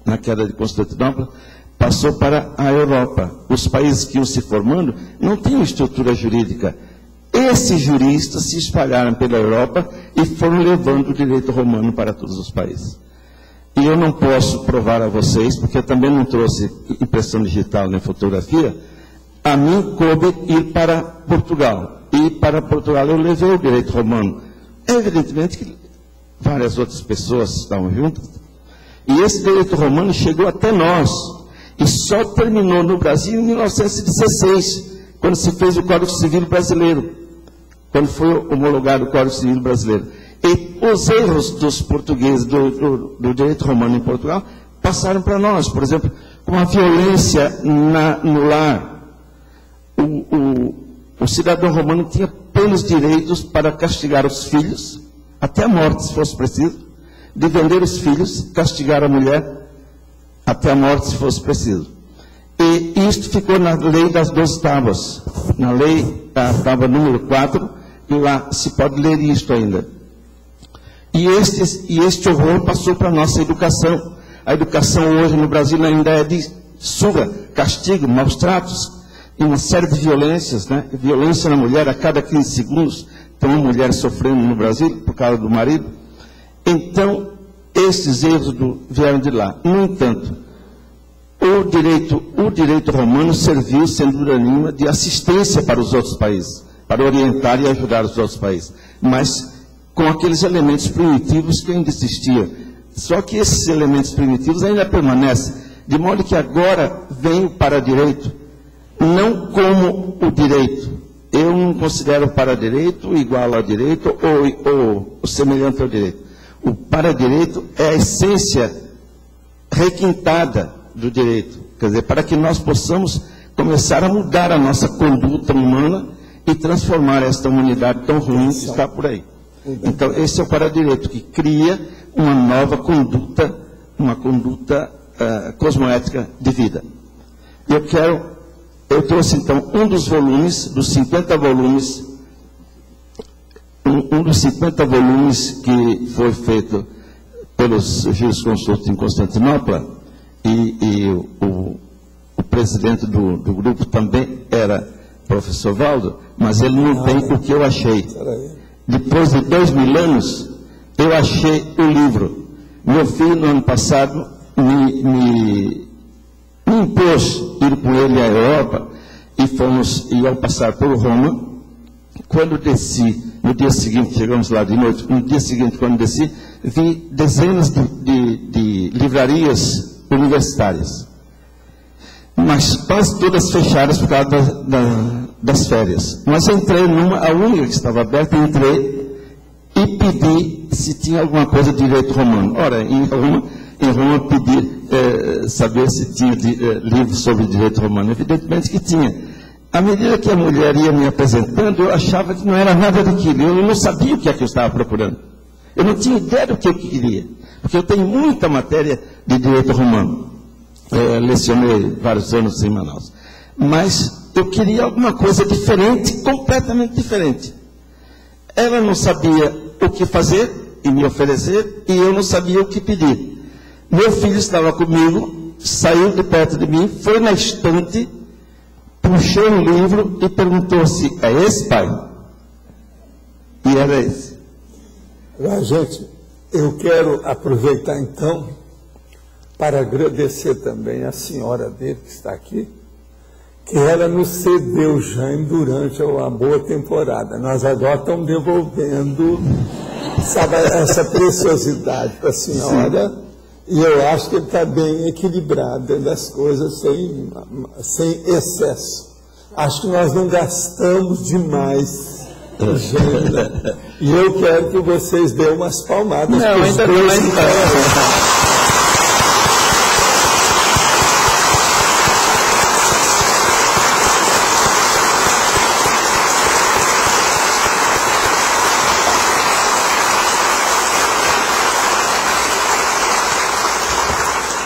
na queda de Constantinopla, passou para a Europa. Os países que iam se formando não tinham estrutura jurídica. Esses juristas se espalharam pela Europa e foram levando o direito romano para todos os países. E eu não posso provar a vocês, porque eu também não trouxe impressão digital nem fotografia. A mim coube ir para Portugal. E para Portugal eu levei o direito romano. Evidentemente que várias outras pessoas estavam juntas. E esse direito romano chegou até nós. E só terminou no Brasil em 1916, quando se fez o Código Civil Brasileiro. Quando foi homologado o Código Civil Brasileiro. E os erros dos portugueses, do direito romano em Portugal, passaram para nós. Por exemplo, com a violência no lar. O cidadão romano tinha plenos direitos para castigar os filhos, até a morte, se fosse preciso, de vender os filhos, castigar a mulher, até a morte, se fosse preciso. E isto ficou na lei das 12 tábuas, na lei da tábua número 4, e lá se pode ler isto ainda. E este horror passou para a nossa educação. A educação hoje no Brasil ainda é de surra, castigo, maus tratos, e uma série de violências, né? Violência na mulher a cada 15 segundos, tem uma mulher sofrendo no Brasil por causa do marido. Então, esses erros vieram de lá. No entanto, o direito romano serviu, sem dúvida nenhuma, de assistência para os outros países, para orientar e ajudar os outros países, mas com aqueles elementos primitivos que ainda existiam. Só que esses elementos primitivos ainda permanecem, de modo que agora vem o paradireito, não como o direito. Eu não considero o paradireito igual ao direito ou semelhante ao direito. O paradireito é a essência requintada do direito. Quer dizer, para que nós possamos começar a mudar a nossa conduta humana e transformar esta humanidade tão ruim que está por aí. Então, esse é o paradireito, que cria uma nova conduta, uma conduta cosmoética de vida. Eu trouxe, então, um dos volumes, dos 50 volumes, um dos 50 volumes que foi feito pelos jurisconsultos em Constantinopla, e o presidente do grupo também era professor Valdo, mas ele não tem o que eu achei. Depois de 2.000 anos, eu achei o livro. Meu filho, no ano passado, me impôs ir com ele à Europa, e ao passar por Roma, quando desci, no dia seguinte, chegamos lá de noite, no dia seguinte, quando desci, vi dezenas de livrarias universitárias, mas quase todas fechadas por causa das férias. Mas entrei a única que estava aberta, entrei e pedi se tinha alguma coisa de direito romano. Ora, em Roma pedi saber se tinha livros sobre direito romano. Evidentemente que tinha. À medida que a mulher ia me apresentando, eu achava que não era nada daquilo. Eu não sabia o que é que eu estava procurando. Eu não tinha ideia do que eu queria. Porque eu tenho muita matéria de direito romano. Lecionei vários anos em Manaus. Mas eu queria alguma coisa diferente, completamente diferente. Ela não sabia o que fazer e me oferecer, e eu não sabia o que pedir. Meu filho estava comigo, saiu de perto de mim, foi na estante, puxou um livro e perguntou se é esse, pai? E era esse. Gente, eu quero aproveitar então para agradecer também a senhora dele que está aqui, que ela nos cedeu Jaime durante uma boa temporada. Nós agora estamos devolvendo, sabe, essa preciosidade para a senhora. Sim. E eu acho que ele está bem equilibrado dentro das coisas, sem excesso. Acho que nós não gastamos demais o Jaime, né? E eu quero que vocês dêem umas palmadas. Não, ainda não.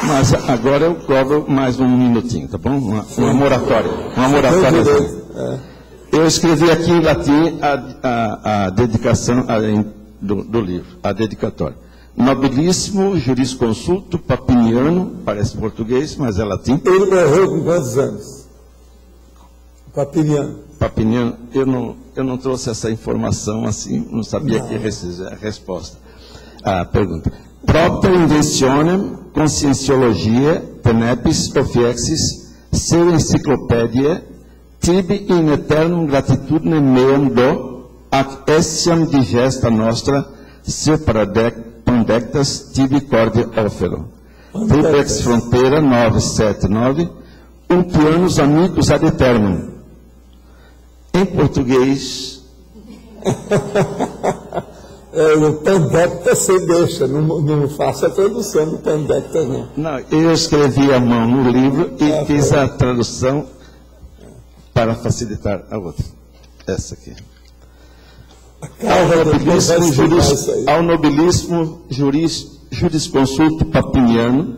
Mas agora eu cobro mais um minutinho, tá bom? Uma moratória. Uma moratória. Eu escrevi aqui em latim a dedicação do livro, a dedicatória. Nobilíssimo jurisconsulto papiniano, parece português, mas é latim. Ele morreu com quantos anos? Papiniano. Papiniano, eu não trouxe essa informação assim, não sabia que a resposta. A pergunta. Propter inventionem conscienciologia tenepis ofiexis seu enciclopédia tibi in eternum gratitudinem meam do ac essiam digesta nostra seu pandectas tibi cordia offero. Tripex Fronteira 979 Ulpianos amigos ad eternum. Em português... O Pandecta você deixa, não faça a tradução do Pandecta, não. Não, eu escrevi à mão no livro e fiz a tradução para facilitar a outra. Essa aqui. Ao nobilíssimo jurisconsulto papiniano,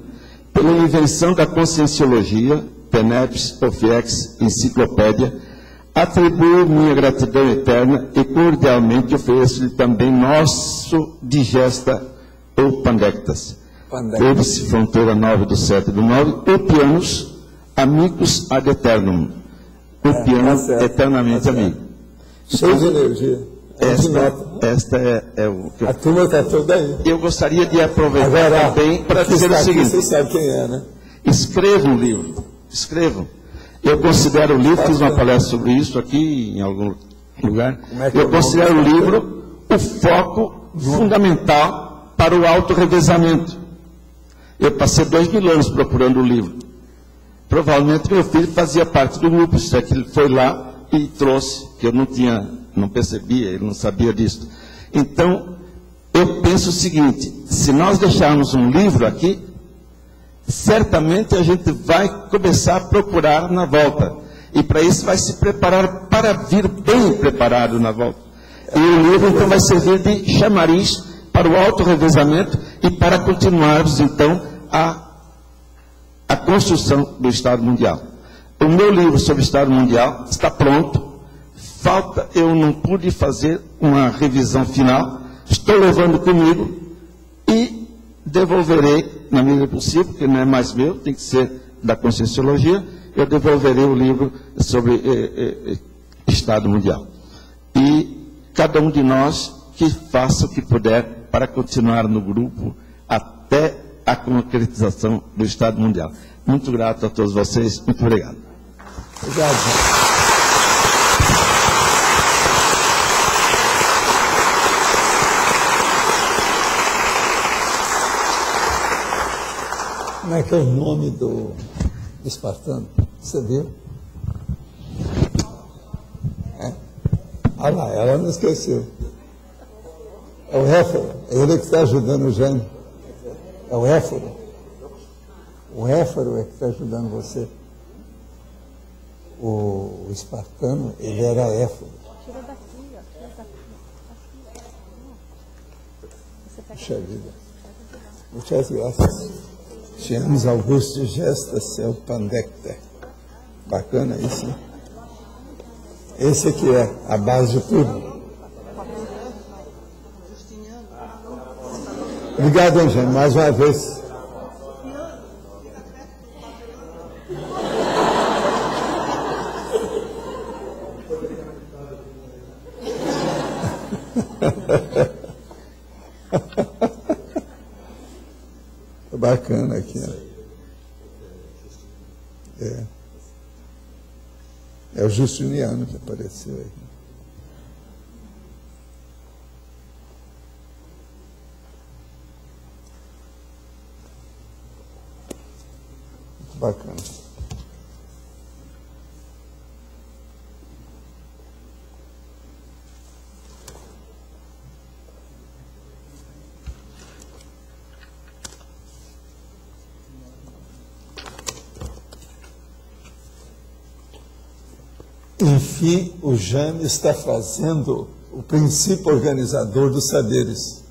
pela invenção da conscienciologia, tenepis ofiex enciclopédia, atribuo minha gratidão eterna e cordialmente ofereço-lhe também nosso digesta ou pandectas. Clube-se Fronteira 9 do 7 do 9, Ulpianos, amigos ad eternum. Ulpianos, eternamente amigo. Cheio de energia. Esta é o que a turma está toda aí. Eu gostaria de aproveitar também para dizer o seguinte. Você sabe quem é, né? Escrevam um livro. Escrevam. Eu considero o livro, fiz uma palestra sobre isso aqui em algum lugar. Eu considero o livro o foco fundamental para o autorrevezamento. Eu passei 2000 anos procurando o livro. Provavelmente meu filho fazia parte do grupo, isso é que ele foi lá e trouxe, que eu não percebia, ele não sabia disso. Então, eu penso o seguinte, se nós deixarmos um livro aqui, certamente a gente vai começar a procurar na volta. E para isso vai se preparar para vir bem preparado na volta. E o livro então vai servir de chamariz para o autorrevezamento e para continuarmos então a construção do Estado Mundial. O meu livro sobre o Estado Mundial está pronto. Falta, eu não pude fazer uma revisão final. Estou levando comigo e devolverei, na medida possível, porque não é mais meu, tem que ser da Conscienciologia, eu devolverei o livro sobre Estado Mundial. E cada um de nós que faça o que puder para continuar no grupo até a concretização do Estado Mundial. Muito grato a todos vocês, muito obrigado. Obrigado. Como é que é o nome do espartano? Você viu? Ah lá, ela não esqueceu. É o Éforo, é ele que está ajudando o Jaime. É o Éforo. O Éforo é que está ajudando você. o espartano, ele era éforo. Puxa vida. Muitas graças. Tínhamos Augusto de Gesta, seu Pandecter. Bacana isso, né? Esse aqui é a base de tudo. Obrigado, Eugênio, mais uma vez. Bacana aqui, né? É o Justiniano que apareceu aí. Muito bacana. Enfim, o Jânio está fazendo o princípio organizador dos saberes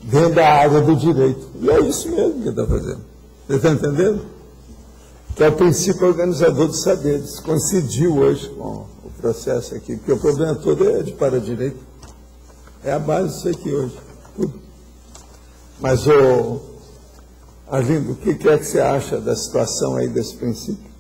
dentro da área do direito. E é isso mesmo que ele está fazendo. Você está entendendo? Que é o princípio organizador dos saberes. Coincidiu hoje com o processo aqui, porque o problema todo é de para-direito. É a base disso aqui hoje. Tudo. Mas, Arlindo, o que é que você acha da situação aí desse princípio?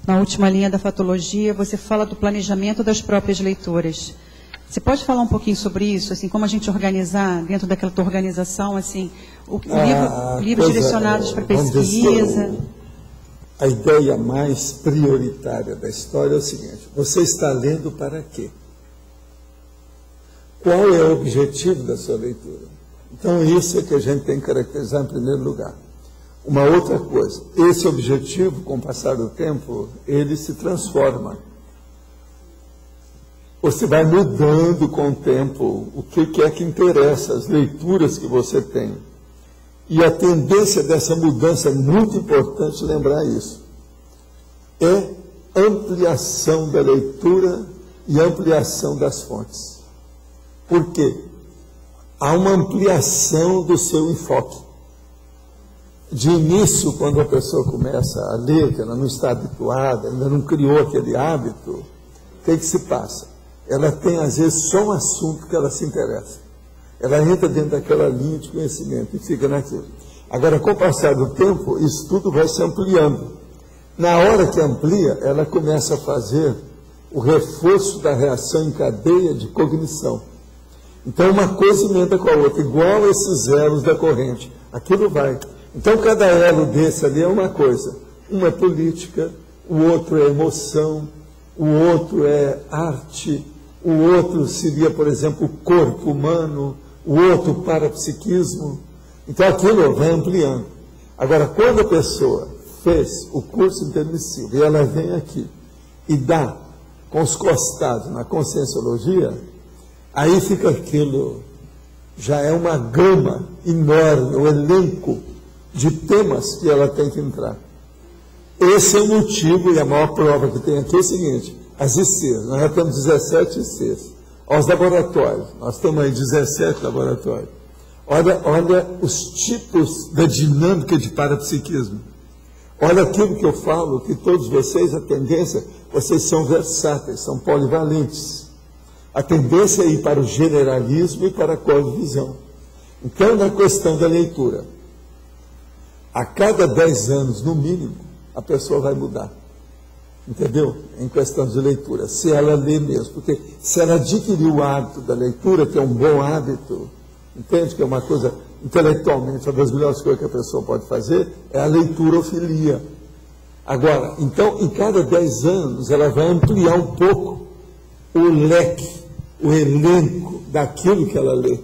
Na última linha da fatologia, você fala do planejamento das próprias leituras. Você pode falar um pouquinho sobre isso, assim, como a gente organizar dentro daquela tua organização, assim, livros direcionados para pesquisa? A ideia mais prioritária da história é o seguinte: você está lendo para quê? Qual é o objetivo da sua leitura? Então, isso é que a gente tem que caracterizar em primeiro lugar. Uma outra coisa, esse objetivo, com o passar do tempo, ele se transforma. Você vai mudando com o tempo o que é que interessa, as leituras que você tem. E a tendência dessa mudança, é muito importante lembrar isso, é ampliação da leitura e ampliação das fontes. Por quê? Há uma ampliação do seu enfoque. De início, quando a pessoa começa a ler, que ela não está habituada, ainda não criou aquele hábito, o que se passa? Ela tem, às vezes, só um assunto que ela se interessa. Ela entra dentro daquela linha de conhecimento e fica naquilo. Agora, com o passar do tempo, isso tudo vai se ampliando. Na hora que amplia, ela começa a fazer o reforço da reação em cadeia de cognição. Então, uma coisa emenda com a outra, igual esses elos da corrente. Aquilo vai. Então, cada elo desse ali é uma coisa. Uma é política, o outro é emoção, o outro é arte, o outro seria, por exemplo, o corpo humano, o outro parapsiquismo. Então, aquilo vai ampliando. Agora, quando a pessoa fez o curso intermissivo e ela vem aqui e dá com os costados na conscienciologia, aí fica aquilo, já é uma gama enorme, o elenco de temas que ela tem que entrar. Esse é o motivo, e a maior prova que tem aqui é o seguinte: as ICs, nós já temos 17 ICs. Os laboratórios, nós temos aí 17 laboratórios. Olha os tipos da dinâmica de parapsiquismo. Olha aquilo que eu falo, que todos vocês, a tendência, vocês são versáteis, são polivalentes. A tendência é ir para o generalismo e para a cosmovisão. Então, na questão da leitura, a cada 10 anos, no mínimo, a pessoa vai mudar. Entendeu? Em questão de leitura, se ela lê mesmo. Porque se ela adquirir o hábito da leitura, que é um bom hábito, entende? Que é uma coisa, intelectualmente, uma das melhores coisas que a pessoa pode fazer, é a leiturofilia. Agora, então, em cada 10 anos, ela vai ampliar um pouco o leque, o elenco daquilo que ela lê.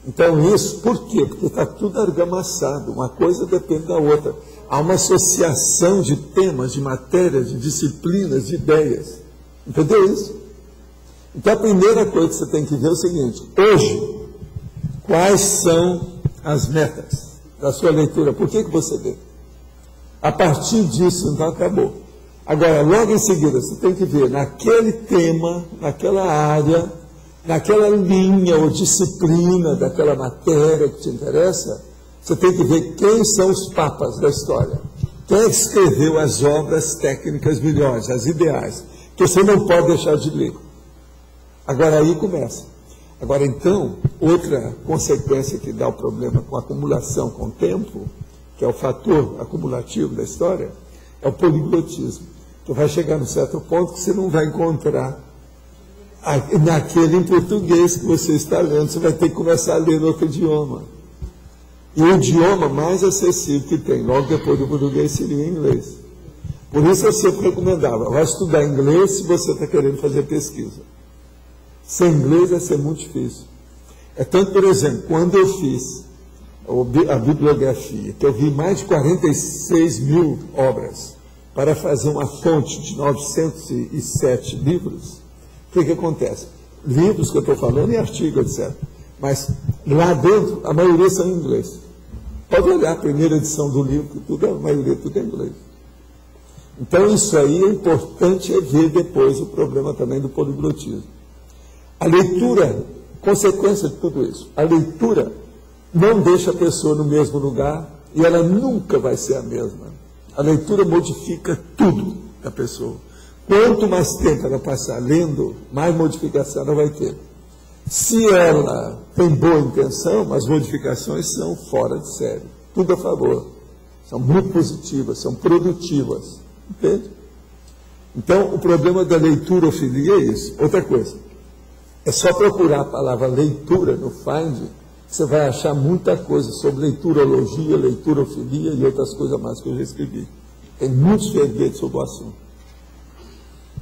Então isso, por quê? Porque está tudo argamassado, uma coisa depende da outra. Há uma associação de temas, de matérias, de disciplinas, de ideias. Entendeu isso? Então, a primeira coisa que você tem que ver é o seguinte: hoje, quais são as metas da sua leitura? Por que você lê? A partir disso, então, acabou. Agora, logo em seguida, você tem que ver naquele tema, naquela área, naquela linha ou disciplina daquela matéria que te interessa, você tem que ver quem são os papas da história. Quem é que escreveu as obras técnicas melhores, as ideais, que você não pode deixar de ler. Agora aí começa. Agora então, outra consequência que dá o problema com a acumulação com o tempo, que é o fator acumulativo da história, é o poliglotismo. Então vai chegar num certo ponto que você não vai encontrar naquele em português que você está lendo, você vai ter que começar a ler no outro idioma. E o idioma mais acessível que tem, logo depois do português, seria o inglês. Por isso eu sempre recomendava, vai estudar inglês se você está querendo fazer pesquisa. Sem inglês vai ser muito difícil. É tanto, por exemplo, quando eu fiz a bibliografia, que eu vi mais de 46 mil obras para fazer uma fonte de 907 livros, o que acontece? Livros que eu estou falando e artigos, etc. Mas lá dentro, a maioria são em inglês. Pode olhar a primeira edição do livro, tudo, a maioria tudo é em inglês. Então isso aí é importante ver depois o problema também do poliglotismo. A leitura, consequência de tudo isso, a leitura não deixa a pessoa no mesmo lugar e ela nunca vai ser a mesma. A leitura modifica tudo da pessoa. Quanto mais tempo ela passar lendo, mais modificação ela vai ter. Se ela tem boa intenção, as modificações são fora de série. Tudo a favor. São muito positivas, são produtivas. Entende? Então, o problema da leiturofilia é isso. Outra coisa, é só procurar a palavra leitura no Find, que você vai achar muita coisa sobre leiturologia, leiturofilia e outras coisas mais que eu já escrevi. Tem muitos verbetes sobre o assunto.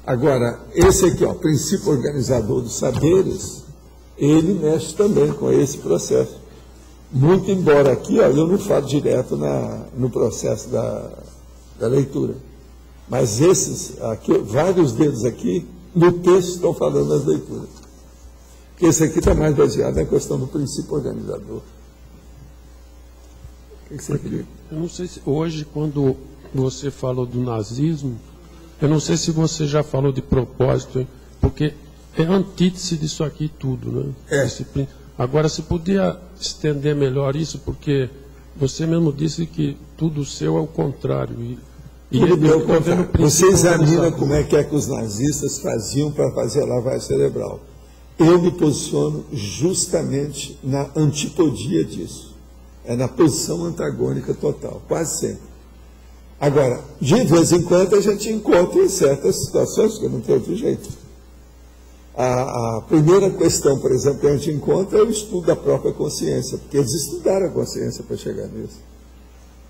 Agora, esse aqui, ó, princípio organizador dos saberes, ele mexe também com esse processo. Muito embora aqui, ó, eu não falo direto no processo da leitura. Mas esses, aqui, vários deles aqui, no texto estão falando das leituras. Esse aqui está mais baseado na questão do princípio organizador. O que você queria? Eu não sei se hoje, quando você falou do nazismo, eu não sei se você já falou de propósito, hein? Porque é a antítese disso aqui tudo, né? Agora, se podia estender melhor isso, porque você mesmo disse que tudo seu é o contrário. Você examina como é que os nazistas faziam para fazer a lavagem cerebral. Eu me posiciono justamente na antipodia disso. É na posição antagônica total, quase sempre. Agora, de vez em quando a gente encontra em certas situações, que não tem outro jeito. A primeira questão, por exemplo, que a gente encontra é o estudo da própria consciência, porque eles estudaram a consciência para chegar nisso.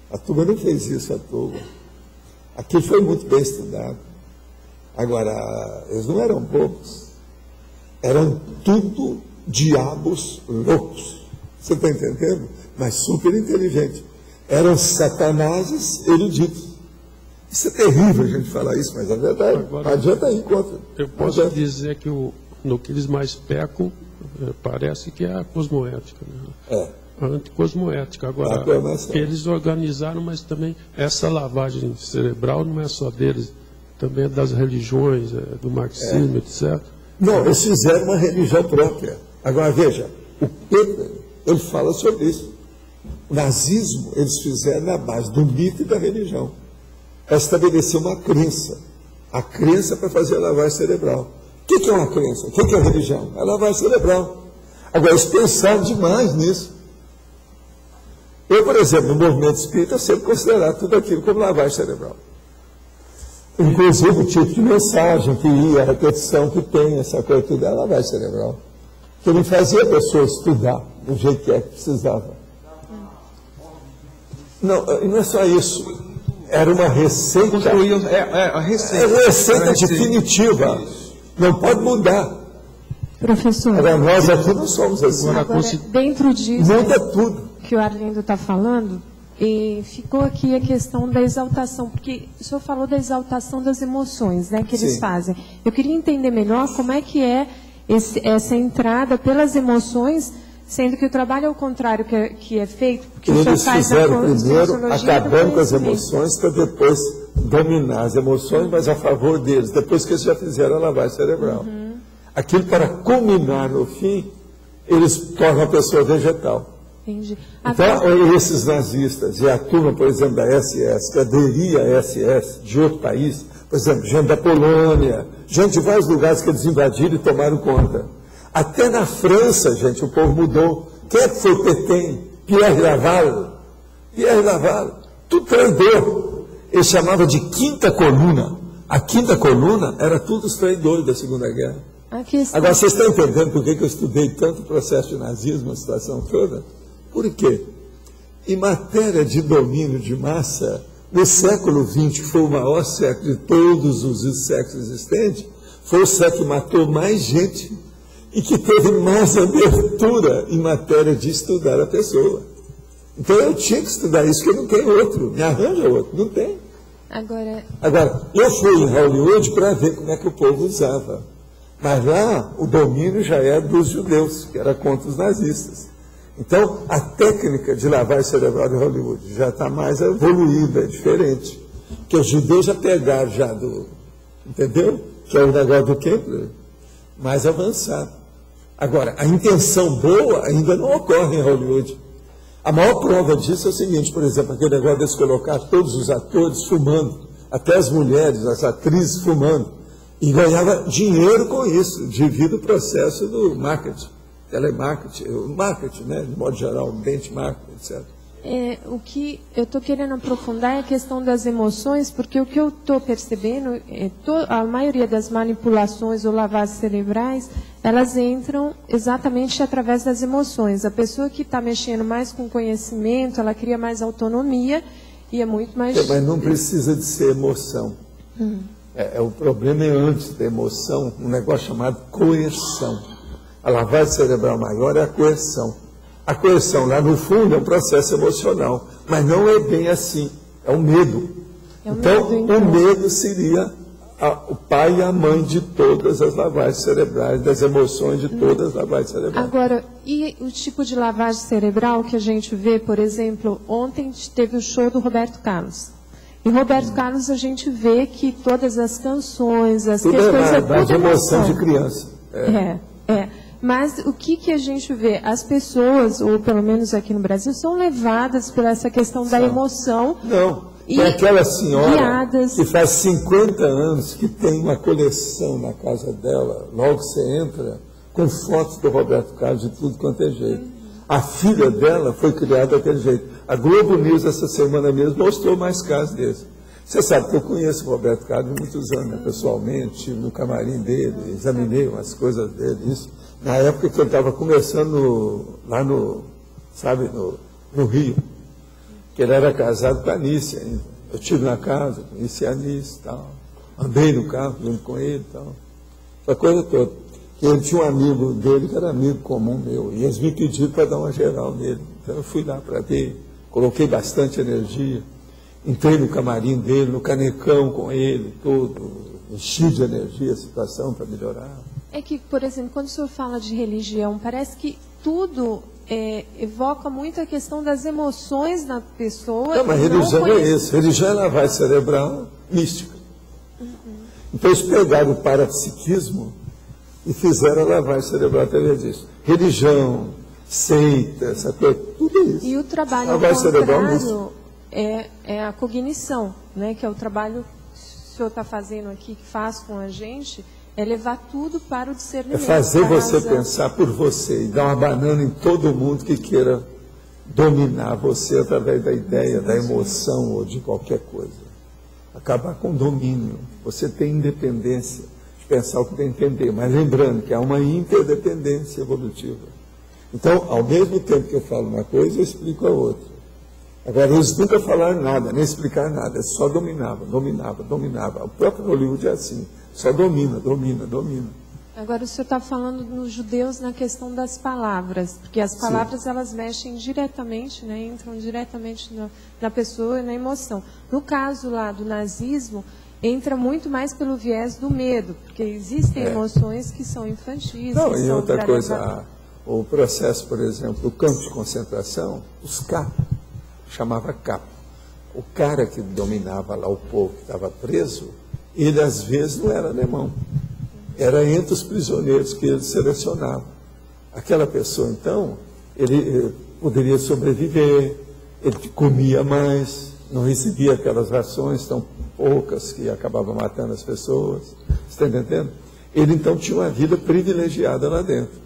A turma não fez isso à toa. Aquilo foi muito bem estudado. Agora, eles não eram bobos. Eram tudo diabos loucos. Você está entendendo? Mas super inteligentes. Eram satanases eruditos. Isso é terrível a gente falar isso, mas é verdade. Agora, não adianta ir contra. Eu posso dizer que no que eles mais pecam, parece que é a cosmoética. Né? A anticosmoética. Agora, que eles organizaram, mas também essa lavagem cerebral não é só deles, também é das religiões, do marxismo, etc. Não, eles fizeram uma religião própria. Agora, veja, o Peter, ele fala sobre isso. O nazismo, eles fizeram na base do mito e da religião. Para estabelecer uma crença. A crença para fazer a lavagem cerebral. O que é uma crença? O que é a religião? É a lavagem cerebral. Agora, eles pensaram demais nisso. Eu, por exemplo, no movimento espírita, sempre considerava tudo aquilo como lavagem cerebral. Inclusive o tipo de mensagem que ia, a repetição que tem, essa coisa tudo é lavagem cerebral. Que não fazia a pessoa estudar do jeito que precisava. Não, não é só isso. Era uma receita. A receita. É uma receita definitiva. Não pode mudar. Professor. Agora, nós aqui não somos assim. Agora, dentro disso muda tudo que o Arlindo está falando, ficou aqui a questão da exaltação, porque o senhor falou da exaltação das emoções, né, que eles fazem. Eu queria entender melhor como é que é essa entrada pelas emoções, sendo que o trabalho é o contrário que é feito, porque o senhor Eles faz fizeram a primeiro sociologia acabando do com as conhecimento. emoções para depois dominar as emoções, mas a favor deles, depois que eles já fizeram a lavagem cerebral. Aquilo para culminar no fim, eles tornam a pessoa vegetal. Entendi. Então, esses nazistas e a turma, por exemplo, da SS, que aderia à SS de outro país, por exemplo, gente da Polônia, gente de vários lugares que eles invadiram e tomaram conta. Até na França, gente, o povo mudou. Quem é que foi Petain? Pierre Laval. Pierre Laval. Tudo traidor. Ele chamava de quinta coluna. A quinta coluna era tudo os traidores da Segunda Guerra. Agora, vocês estão entendendo por que eu estudei tanto o processo de nazismo, a situação toda? Por quê? Em matéria de domínio de massa, no século XX, que foi o maior século de todos os séculos existentes, foi o século que matou mais gente e que teve mais abertura em matéria de estudar a pessoa. Então eu tinha que estudar isso, porque não tem outro, me arranja outro, não tem. Agora, eu fui em Hollywood para ver como é que o povo usava. Mas lá o domínio já é dos judeus, que era contra os nazistas. Então a técnica de lavagem cerebral de Hollywood já está mais evoluída, é diferente. Porque os judeus já pegaram já do, entendeu? Que é o negócio do Kepler, mais avançado. Agora, a intenção boa ainda não ocorre em Hollywood. A maior prova disso é o seguinte, por exemplo, aquele negócio de colocar todos os atores fumando, até as mulheres, as atrizes fumando, e ganhava dinheiro com isso, devido ao processo do marketing, telemarketing, o marketing, né, de modo geral, benchmarking, etc. O que eu estou querendo aprofundar é a questão das emoções, porque o que eu estou percebendo é a maioria das manipulações ou lavagens cerebrais, elas entram exatamente através das emoções. A pessoa que está mexendo mais com conhecimento, ela cria mais autonomia e é muito mais... Mas não precisa de ser emoção. O problema é antes da emoção, um negócio chamado coerção. A lavagem cerebral maior é a coerção. A coerção, lá no fundo, é um processo emocional, mas não é bem assim, é o medo. O medo seria o pai e a mãe de todas as lavagens cerebrais, das emoções de todas as lavagens cerebrais. Agora, e o tipo de lavagem cerebral que a gente vê, por exemplo, ontem teve o show do Roberto Carlos. E Roberto Carlos a gente vê que todas as canções, as tudo questões... É tudo emoção de criança. Mas o que a gente vê? As pessoas, ou pelo menos aqui no Brasil, são levadas por essa questão da emoção. Não, tem aquela senhora guiadas. Que faz 50 anos que tem uma coleção na casa dela, logo você entra, com fotos do Roberto Carlos de tudo quanto é jeito. A filha dela foi criada daquele jeito. A Globo News, essa semana mesmo, mostrou mais casos desses. Você sabe que eu conheço o Roberto Carlos há muitos anos, né, pessoalmente, estive no camarim dele, examinei umas coisas dele, isso. Na época que ele estava começando lá no Rio, que ele era casado com a Anice ainda. Eu estive na casa, conheci a Anice e tal, andei no carro junto com ele e tal, essa coisa toda. E ele tinha um amigo dele que era amigo comum meu, e eles me pediram para dar uma geral nele. Então eu fui lá para ver, coloquei bastante energia, entrei no camarim dele, no canecão com ele, todo, enchi de energia a situação para melhorar. É que, por exemplo, quando o senhor fala de religião, parece que tudo evoca muito a questão das emoções na pessoa. Não, mas religião é isso. Religião é lavagem cerebral mística. Então eles pegaram o parapsiquismo e fizeram a lavagem cerebral através disso. Religião, seita, essa coisa, tudo isso. E o trabalho contrário é a cognição, né, que é o trabalho que o senhor está fazendo aqui, que faz com a gente... É levar tudo para o discernimento. É fazer você pensar por você e dar uma banana em todo mundo que queira dominar você através da ideia, da emoção ou de qualquer coisa. Acabar com o domínio. Você tem independência de pensar o que tem que entender, mas lembrando que há uma interdependência evolutiva. Então, ao mesmo tempo que eu falo uma coisa, eu explico a outra. Agora, eles nunca falaram nada, nem explicaram nada, eles só dominavam. O próprio Hollywood é assim. Só domina. Agora, o senhor está falando nos judeus na questão das palavras, porque as palavras, elas mexem diretamente, né, entram diretamente na pessoa e na emoção. No caso lá do nazismo, entra muito mais pelo viés do medo, porque existem emoções que são infantis. Não, que e são outra para coisa, levar- o processo, por exemplo, o campo de concentração, os capos, chamava capo. O cara que dominava lá o povo que estava preso, ele às vezes não era alemão. Era entre os prisioneiros que ele selecionava. Aquela pessoa, então, ele poderia sobreviver, ele comia mais, não recebia aquelas rações tão poucas que acabavam matando as pessoas. Você está entendendo? Ele, então, tinha uma vida privilegiada lá dentro.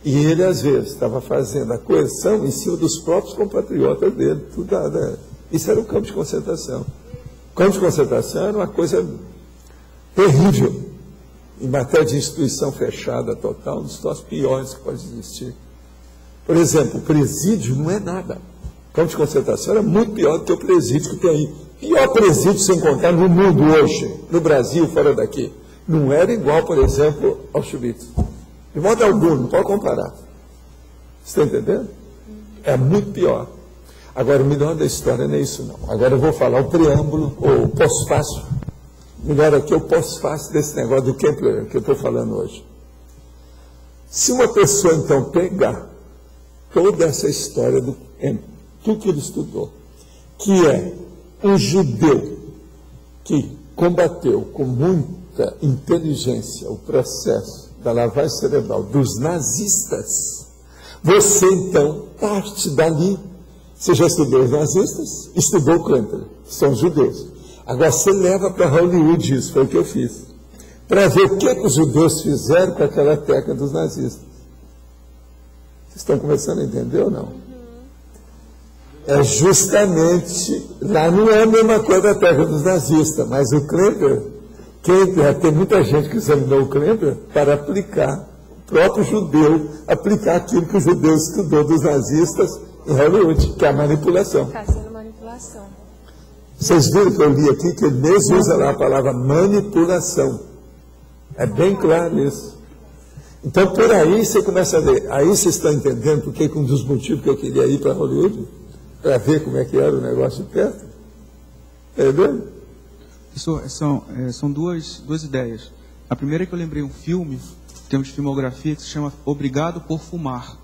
E ele, às vezes, estava fazendo a coerção em cima dos próprios compatriotas dele. Isso era um campo de concentração. O campo de concentração era uma coisa terrível. Em matéria de instituição fechada total, um dos troços piores que pode existir. Por exemplo, o presídio não é nada. O campo de concentração era muito pior do que o presídio que tem aí. Pior presídio se encontrar no mundo hoje, no Brasil, fora daqui. Não era igual, por exemplo, ao Auschwitz. De modo algum, não pode comparar. Você está entendendo? É muito pior. Agora, o melhor da história não é isso, não. Agora eu vou falar o preâmbulo, ou o pós-fácil. Melhor aqui é o pós-fácil desse negócio do Kepler que eu estou falando hoje. Se uma pessoa, então, pegar toda essa história do tudo que ele estudou, que é um judeu que combateu com muita inteligência o processo da lavagem cerebral dos nazistas, você, então, parte dali. Você já estudou os nazistas? Estudou o Kepler, são judeus. Agora você leva para Hollywood isso, foi o que eu fiz, para ver o que os judeus fizeram com aquela técnica dos nazistas. Vocês estão começando a entender ou não? É justamente, lá não é a mesma coisa da técnica dos nazistas, mas o Kepler, tem muita gente que examinou o Kepler para aplicar, o próprio judeu, aplicar aquilo que o judeu estudou dos nazistas em Hollywood, que é a manipulação. Fazendo manipulação. Vocês viram que eu li aqui que ele mesmo usa lá a palavra manipulação. É bem claro isso. Então, por aí você começa a ver. Aí vocês estão entendendo porque um dos motivos que eu queria ir para Hollywood, para ver como é que era o negócio de perto. Entendeu? São duas ideias. A primeira é que eu lembrei um filme, em termos de filmografia, que se chama Obrigado por Fumar.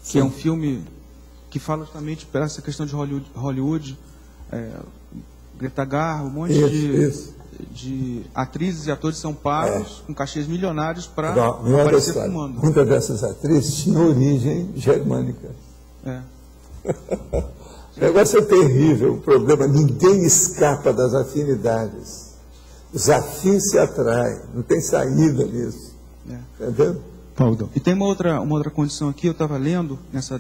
Que é um filme que fala justamente para essa questão de Hollywood, Greta Garbo, um monte de atrizes e atores são pagos com cachês milionários para aparecer fumando. Muitas dessas atrizes tinham origem germânica. O negócio é terrível, o problema, ninguém escapa das afinidades. Os afins se atraem, não tem saída nisso. Entendeu? Paulo. E tem uma outra condição aqui, eu estava lendo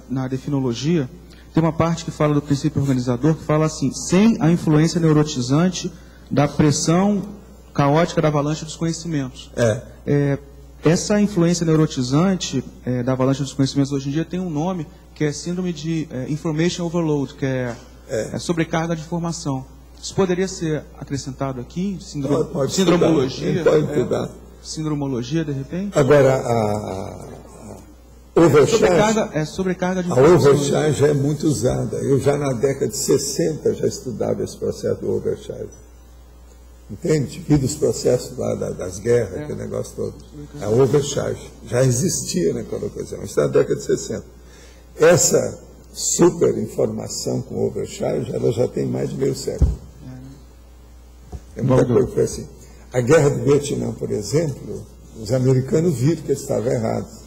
na área de finologia, tem uma parte que fala do princípio organizador, que fala assim, sem a influência neurotizante da pressão caótica da avalanche dos conhecimentos. Essa influência neurotizante da avalanche dos conhecimentos hoje em dia tem um nome, que é síndrome de information overload, que é sobrecarga de informação. Isso poderia ser acrescentado aqui? Sindromologia? Pode estudar. Sindromologia, de repente? Agora, a overcharge, sobrecarga de a informação. overcharge já é muito usada. Eu já na década de 60 já estudava esse processo do overcharge. Entende? Devido os processos lá das guerras, aquele negócio todo. A overcharge já existia naquela ocasião. Isso na década de 60. Essa super informação com overcharge, ela já tem mais de meio século. É muita coisa que foi assim. A guerra do Vietnã, por exemplo, os americanos viram que eles estavam errados.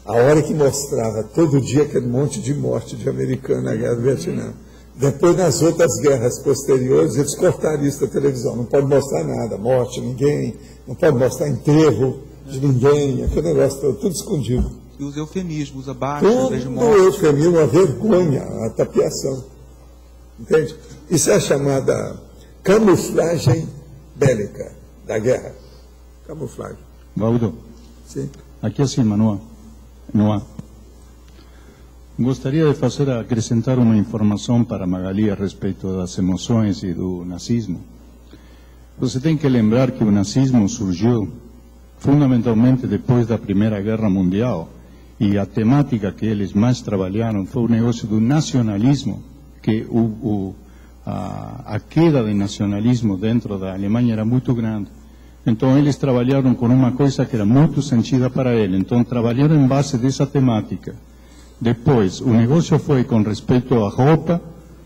A hora que mostrava todo dia aquele monte de morte de americano na guerra do Vietnã. Depois, nas outras guerras posteriores, eles cortaram isso da televisão. Não pode mostrar nada, morte de ninguém, não pode mostrar enterro de ninguém, aquele negócio todo, tudo escondido. E os eufemismos, abaixo, em vez de morte. Tudo eufemismo, uma vergonha, a tapiação. Entende? Isso é chamada camuflagem bélica da guerra. Camuflagem. Valdo, Sim. aqui assim, Manoa. Gostaria de acrescentar uma informação para Magali a respeito das emoções e do nazismo. Você tem que lembrar que o nazismo surgiu fundamentalmente depois da Primeira Guerra Mundial e a temática que eles mais trabalharam foi o negócio do nacionalismo, que a queda do nacionalismo dentro da Alemanha era muito grande. Então eles trabalharam com uma coisa que era muito sentida para ele. Então trabalharam em base dessa temática. Depois, o negócio foi com respeito à roupa,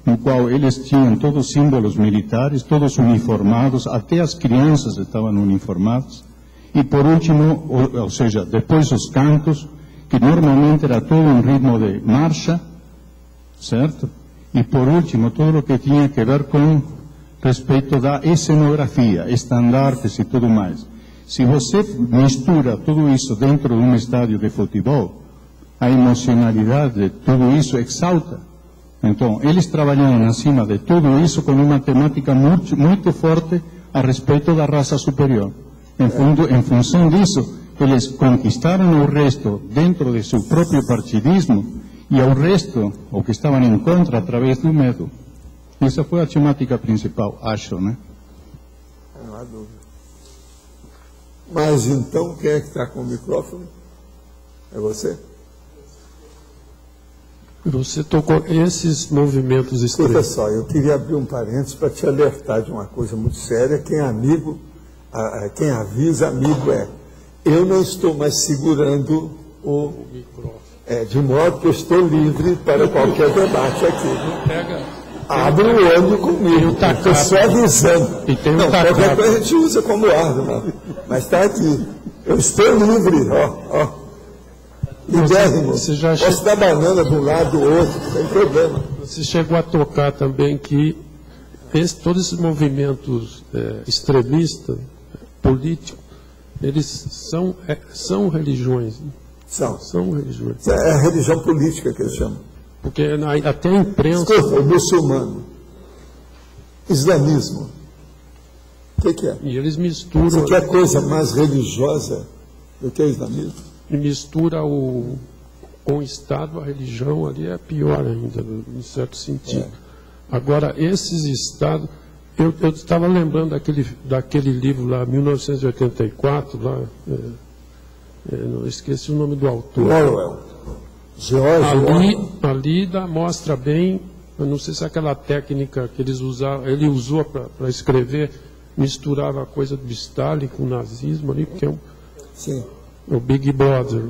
no qual eles tinham todos os símbolos militares, todos uniformados, até as crianças estavam uniformadas. E por último, ou seja, depois os cantos, que normalmente era todo um ritmo de marcha, certo? E por último, tudo o que tinha que ver com respeito da cenografia, estandartes e tudo mais. Se você mistura tudo isso dentro de um estádio de futebol, a emocionalidade de tudo isso exalta. Então, eles trabalharam acima de tudo isso com uma temática muito forte a respeito da raça superior. Em função disso, eles conquistaram o resto dentro de seu próprio partidismo e ao resto, o que estavam em contra, através do medo. Essa foi a temática principal, acho, né? Não há dúvida. Mas então, quem é que está com o microfone? É você? Você tocou esses movimentos Escuta extremos. só, eu queria abrir um parênteses para te alertar de uma coisa muito séria. Quem é amigo, quem avisa, amigo é. Eu não estou mais segurando o microfone. De modo que eu estou livre para qualquer debate aqui. Abre o olho comigo, estou só avisando. Não, qualquer coisa a gente usa como arma, mas está aqui. Eu estou livre, ó. Libérrimo. Posso dar banana de um lado do outro, não tem problema. Você chegou a tocar também que todos esses movimentos extremistas, políticos, eles são religiões. São religiões. É a religião política que eles chamam. Porque até a imprensa... Escuta, o muçulmano, islamismo, o que é? E eles misturam... Você quer coisa mais religiosa do que o islamismo? E mistura com o Estado, a religião ali é pior ainda, em certo sentido. Agora, esses Estados... Eu estava lembrando daquele livro lá, 1984, lá... não esqueci o nome do autor. Ali mostra bem, eu não sei se é aquela técnica que ele usou para escrever, misturava a coisa do Stalin com o nazismo ali, porque Sim. O Big Brother.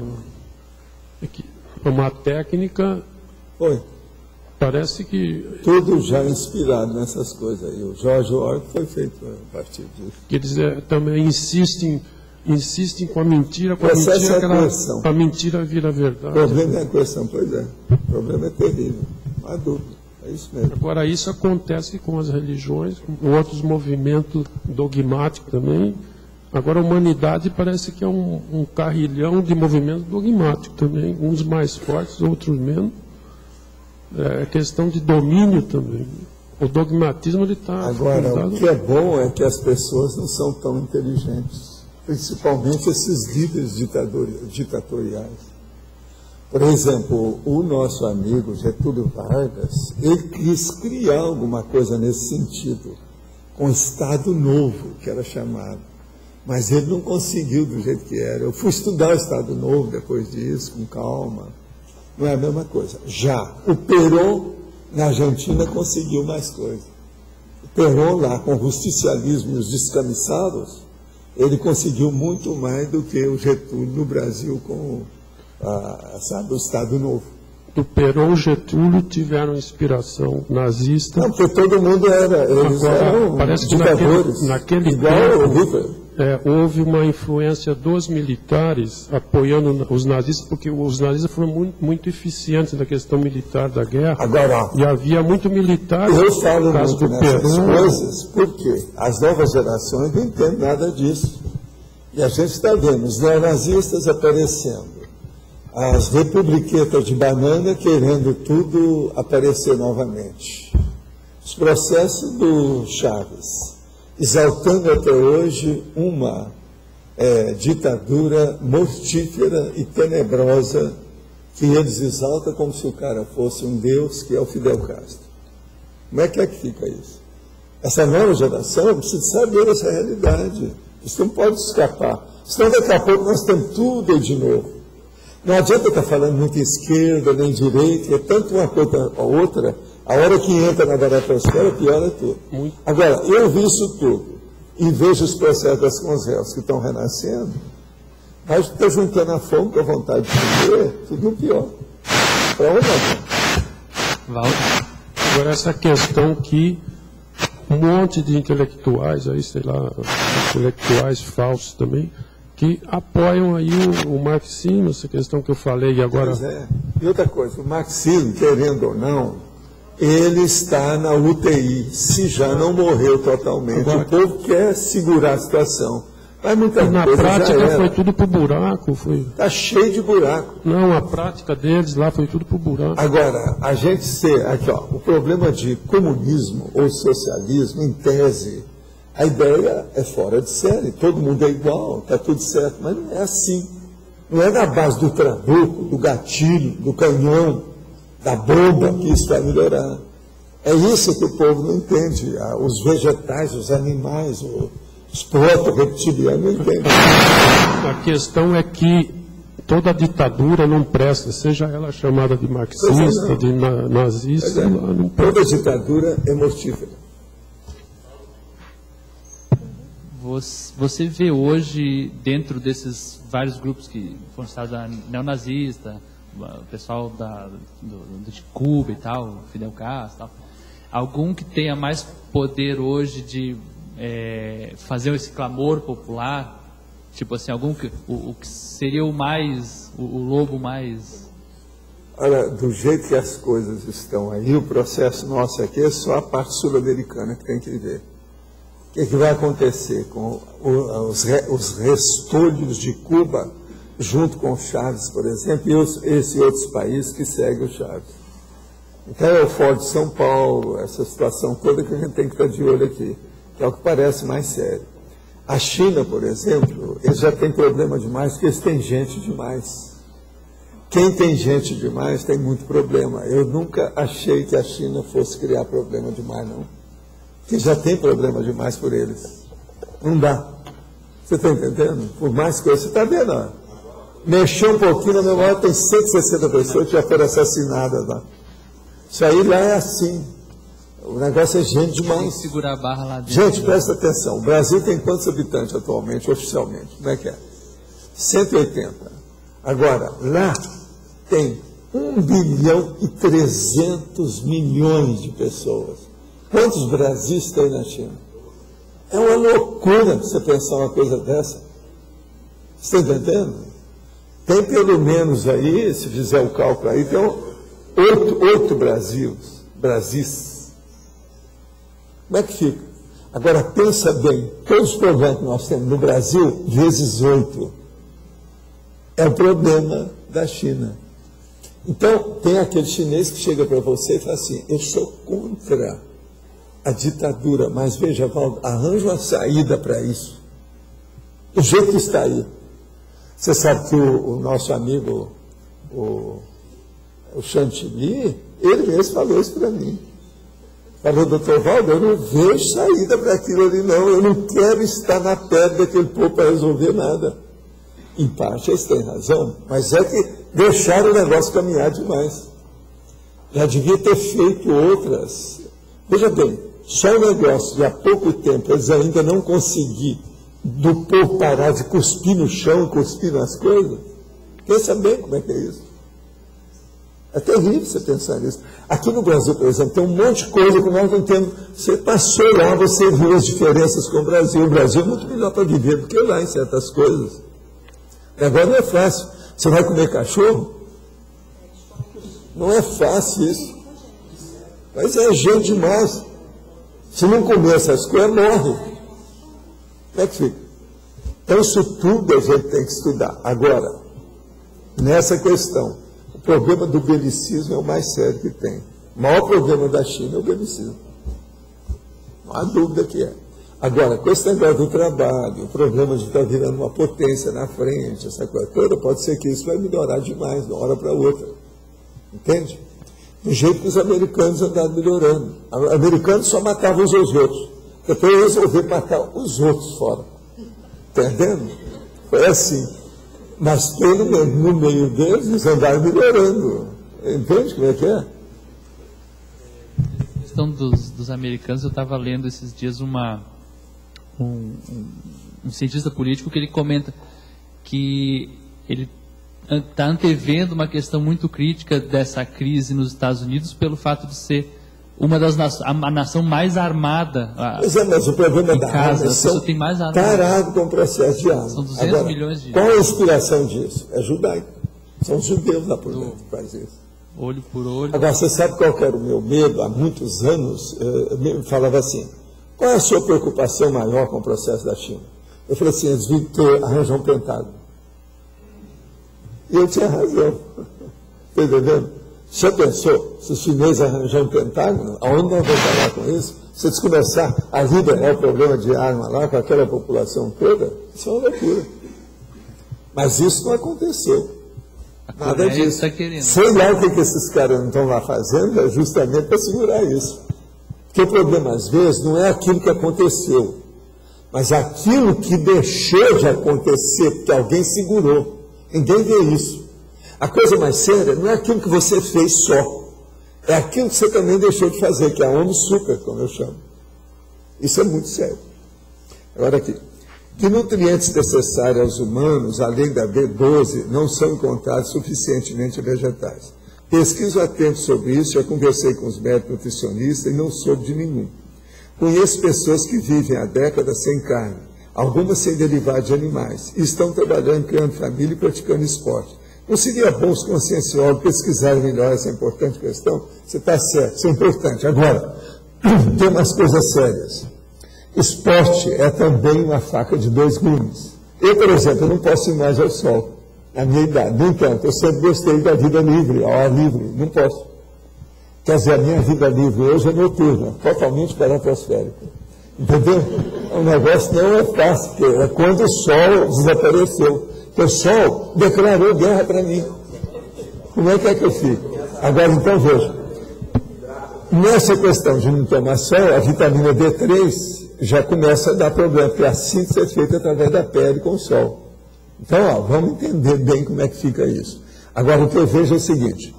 É uma técnica. Oi. Parece que. Tudo já inspirado nessas coisas aí. O George Orwell foi feito a partir disso. Que eles também insistem com a mentira, a mentira vira verdade. O problema é a questão, pois é. O problema é terrível, não há dúvida. É isso mesmo. Agora, isso acontece com as religiões, com outros movimentos dogmáticos também. Agora, a humanidade parece que é um carrilhão de movimentos dogmáticos também, uns mais fortes, outros menos. É questão de domínio também. O dogmatismo está... Agora, o que é bom é que as pessoas não são tão inteligentes, principalmente esses líderes ditatoriais. Por exemplo, o nosso amigo Getúlio Vargas, ele quis criar alguma coisa nesse sentido, com o Estado Novo, que era chamado. Mas ele não conseguiu do jeito que era. Eu fui estudar o Estado Novo depois disso, com calma. Não é a mesma coisa. Já o Perón, na Argentina, conseguiu mais coisa. O Perón lá, com o justicialismo e os descamisados, ele conseguiu muito mais do que o Getúlio no Brasil com o Estado Novo. O Perón e o Getúlio tiveram inspiração nazista. Não, porque todo mundo era. Eles eram parece que ditadores, naquele igual tempo, o Hitler. Houve uma influência dos militares apoiando os nazistas, porque os nazistas foram muito eficientes na questão militar da guerra. Agora, e havia muito militar. Eu falo caso muito do nessas Perón, coisas porque as novas gerações não entendem nada disso. E a gente está vendo os neonazistas aparecendo, as republiquetas de banana querendo tudo aparecer novamente. Os processos do Chaves, exaltando até hoje uma ditadura mortífera e tenebrosa, que eles exaltam como se o cara fosse um deus, que é o Fidel Castro. Como é que fica isso? Essa nova geração precisa saber essa realidade. Isso não pode escapar. Senão daqui a pouco nós temos tudo aí de novo. Não adianta estar falando muito esquerda nem direita, é tanto uma coisa ou outra, A hora que entra na baratosfera, piora tudo. Agora, eu vi isso tudo e vejo os processos das Conselhos que estão renascendo, mas está juntando a fome com a vontade de comer, tudo pior. Para onde vai? Agora, essa questão que um monte de intelectuais, aí, sei lá, intelectuais falsos também, que apoiam aí o marxismo, essa questão que eu falei agora. Pois é. E outra coisa, o marxismo, querendo ou não, ele está na UTI, se já não morreu totalmente. Agora, o povo quer segurar a situação. Mas muita na coisa prática foi tudo pro buraco. Está cheio de buraco. Não, a prática deles lá foi tudo pro buraco. Agora, a gente ser, aqui ó, o problema de comunismo ou socialismo, em tese, a ideia é fora de série, todo mundo é igual, está tudo certo, mas não é assim. Não é na base do trabuco, do gatilho, do canhão, da bomba que isso vai melhorar. É isso que o povo não entende. Os vegetais, os animais, os proto-reptilianos não entendem. A questão é que toda ditadura não presta, seja ela chamada de marxista, de nazista. Não toda ditadura é mortífera. Você vê hoje, dentro desses vários grupos que foram citados, neonazista, o pessoal de Cuba e tal, Fidel Castro e tal, algum que tenha mais poder hoje de fazer esse clamor popular? Tipo assim, algum que seria o lobo mais... Olha, do jeito que as coisas estão aí, o processo nosso aqui é só a parte sul-americana que tem que ver. O que vai acontecer com os restolhos de Cuba, junto com o Chaves, por exemplo, e esses outros países que seguem o Chaves? Então é o Ford de São Paulo, essa situação toda que a gente tem que estar de olho aqui, que é o que parece mais sério. A China, por exemplo, eles já têm problema demais, porque eles têm gente demais. Quem tem gente demais tem muito problema. Eu nunca achei que a China fosse criar problema demais, não. Que já tem problema demais por eles. Não dá. Você está entendendo? Por mais coisa. Você está vendo? Ó? Mexeu um pouquinho, na memória tem 160 pessoas que já foram assassinadas lá. Isso aí lá é assim. O negócio é gente demais. Segurar a barra lá dentro. Gente, presta atenção. O Brasil tem quantos habitantes atualmente, oficialmente? Como é que é? 180. Agora, lá tem 1.300.000.000 de pessoas. Quantos Brasis tem na China? É uma loucura você pensar uma coisa dessa. Você está entendendo? Tem pelo menos aí, se fizer o cálculo aí, tem 8 Brasis. Como é que fica? Agora pensa bem, todos os problemas que nós temos no Brasil, vezes 8, é o problema da China. Então, tem aquele chinês que chega para você e fala assim, eu sou contra a ditadura, mas veja, Valdo, arranja uma saída para isso. Do jeito que está aí. Você sabe que o nosso amigo, o Chantilly, ele mesmo falou isso para mim. Falou, doutor Valdo, eu não vejo saída para aquilo ali, não. Eu não quero estar na pele daquele povo para resolver nada. Em parte, eles têm razão, mas é que deixaram o negócio caminhar demais. Já devia ter feito outras. Veja bem, só o negócio de há pouco tempo eles ainda não conseguiram do povo parar de cuspir no chão, cuspir nas coisas. Pensa bem como é que é isso. É terrível você pensar nisso. Aqui no Brasil, por exemplo, tem um monte de coisa que nós não temos. Você passou lá, você viu as diferenças com o Brasil. O Brasil é muito melhor para viver do que lá em certas coisas. Agora não é fácil. Você vai comer cachorro? Não é fácil isso. Mas é gente demais. Se não comer essas coisas, morre. Como é que fica? Então, isso tudo a gente tem que estudar. Agora, nessa questão, o problema do belicismo é o mais sério que tem. O maior problema da China é o belicismo. Não há dúvida que é. Agora, com esse negócio do trabalho, o problema de estar virando uma potência na frente, essa coisa toda, pode ser que isso vai melhorar demais, de uma hora para outra. Entende? Do jeito que os americanos andaram melhorando. Os americanos só matavam os outros. Depois resolveram matar os outros fora. Entendendo? Foi assim. Mas pelo menos no meio deles, eles andaram melhorando. Entende como é que é? questão dos americanos, eu estava lendo esses dias um cientista político que ele comenta que ele está antevendo uma questão muito crítica dessa crise nos Estados Unidos pelo fato de ser uma das a nação mais armada. Pois é, mas o problema da arma é tem mais arma. Parado com o processo de arma. São 200 Agora, milhões de... Qual é a inspiração disso? É judaico. São os judeus lá por dentro que fazem isso. Olho por olho. Agora, você sabe qual que era o meu medo? Há muitos anos, eu falava assim, qual é a sua preocupação maior com o processo da China? Eu falei assim, eles vão arranjar um Pentágono. E eu tinha razão. Está entendendo? Já pensou, se os chineses arranjarem um Pentágono, aonde nós vamos falar com isso? Se eles começarem a liberar o problema de arma lá com aquela população toda, isso é uma loucura. Mas isso não aconteceu. Nada disso. Sei lá o que esses caras não estão lá fazendo, é justamente para segurar isso. Porque o problema, às vezes, não é aquilo que aconteceu, mas aquilo que deixou de acontecer, porque alguém segurou. Ninguém vê isso. A coisa mais séria não é aquilo que você fez só, é aquilo que você também deixou de fazer, que é a ONU Super, como eu chamo. Isso é muito sério. Agora aqui. Que nutrientes necessários aos humanos, além da B12, não são encontrados suficientemente em vegetais? Pesquiso atento sobre isso, já conversei com os médicos nutricionistas e não soube de nenhum. Conheço pessoas que vivem há décadas sem carne, algumas sem derivados de animais, e estão trabalhando, criando família e praticando esporte. Não seria bom os conscienciólogos pesquisarem melhor essa importante questão? Você está certo, isso é importante. Agora, tem umas coisas sérias. Esporte é também uma faca de dois gumes. Eu, por exemplo, não posso ir mais ao sol, na minha idade. No entanto, eu sempre gostei da vida livre, ao ar livre. Não posso. Quer dizer, a minha vida livre hoje é noturna, totalmente paratosférica. Entendeu? O negócio não é fácil, porque é quando o sol desapareceu. Porque o sol declarou guerra para mim. Como é que eu fico? Agora, então, veja. Nessa questão de não tomar sol, a vitamina D3 já começa a dar problema, porque a síntese é feita através da pele com o sol. Então, ó, vamos entender bem como é que fica isso. Agora, o que eu vejo é o seguinte,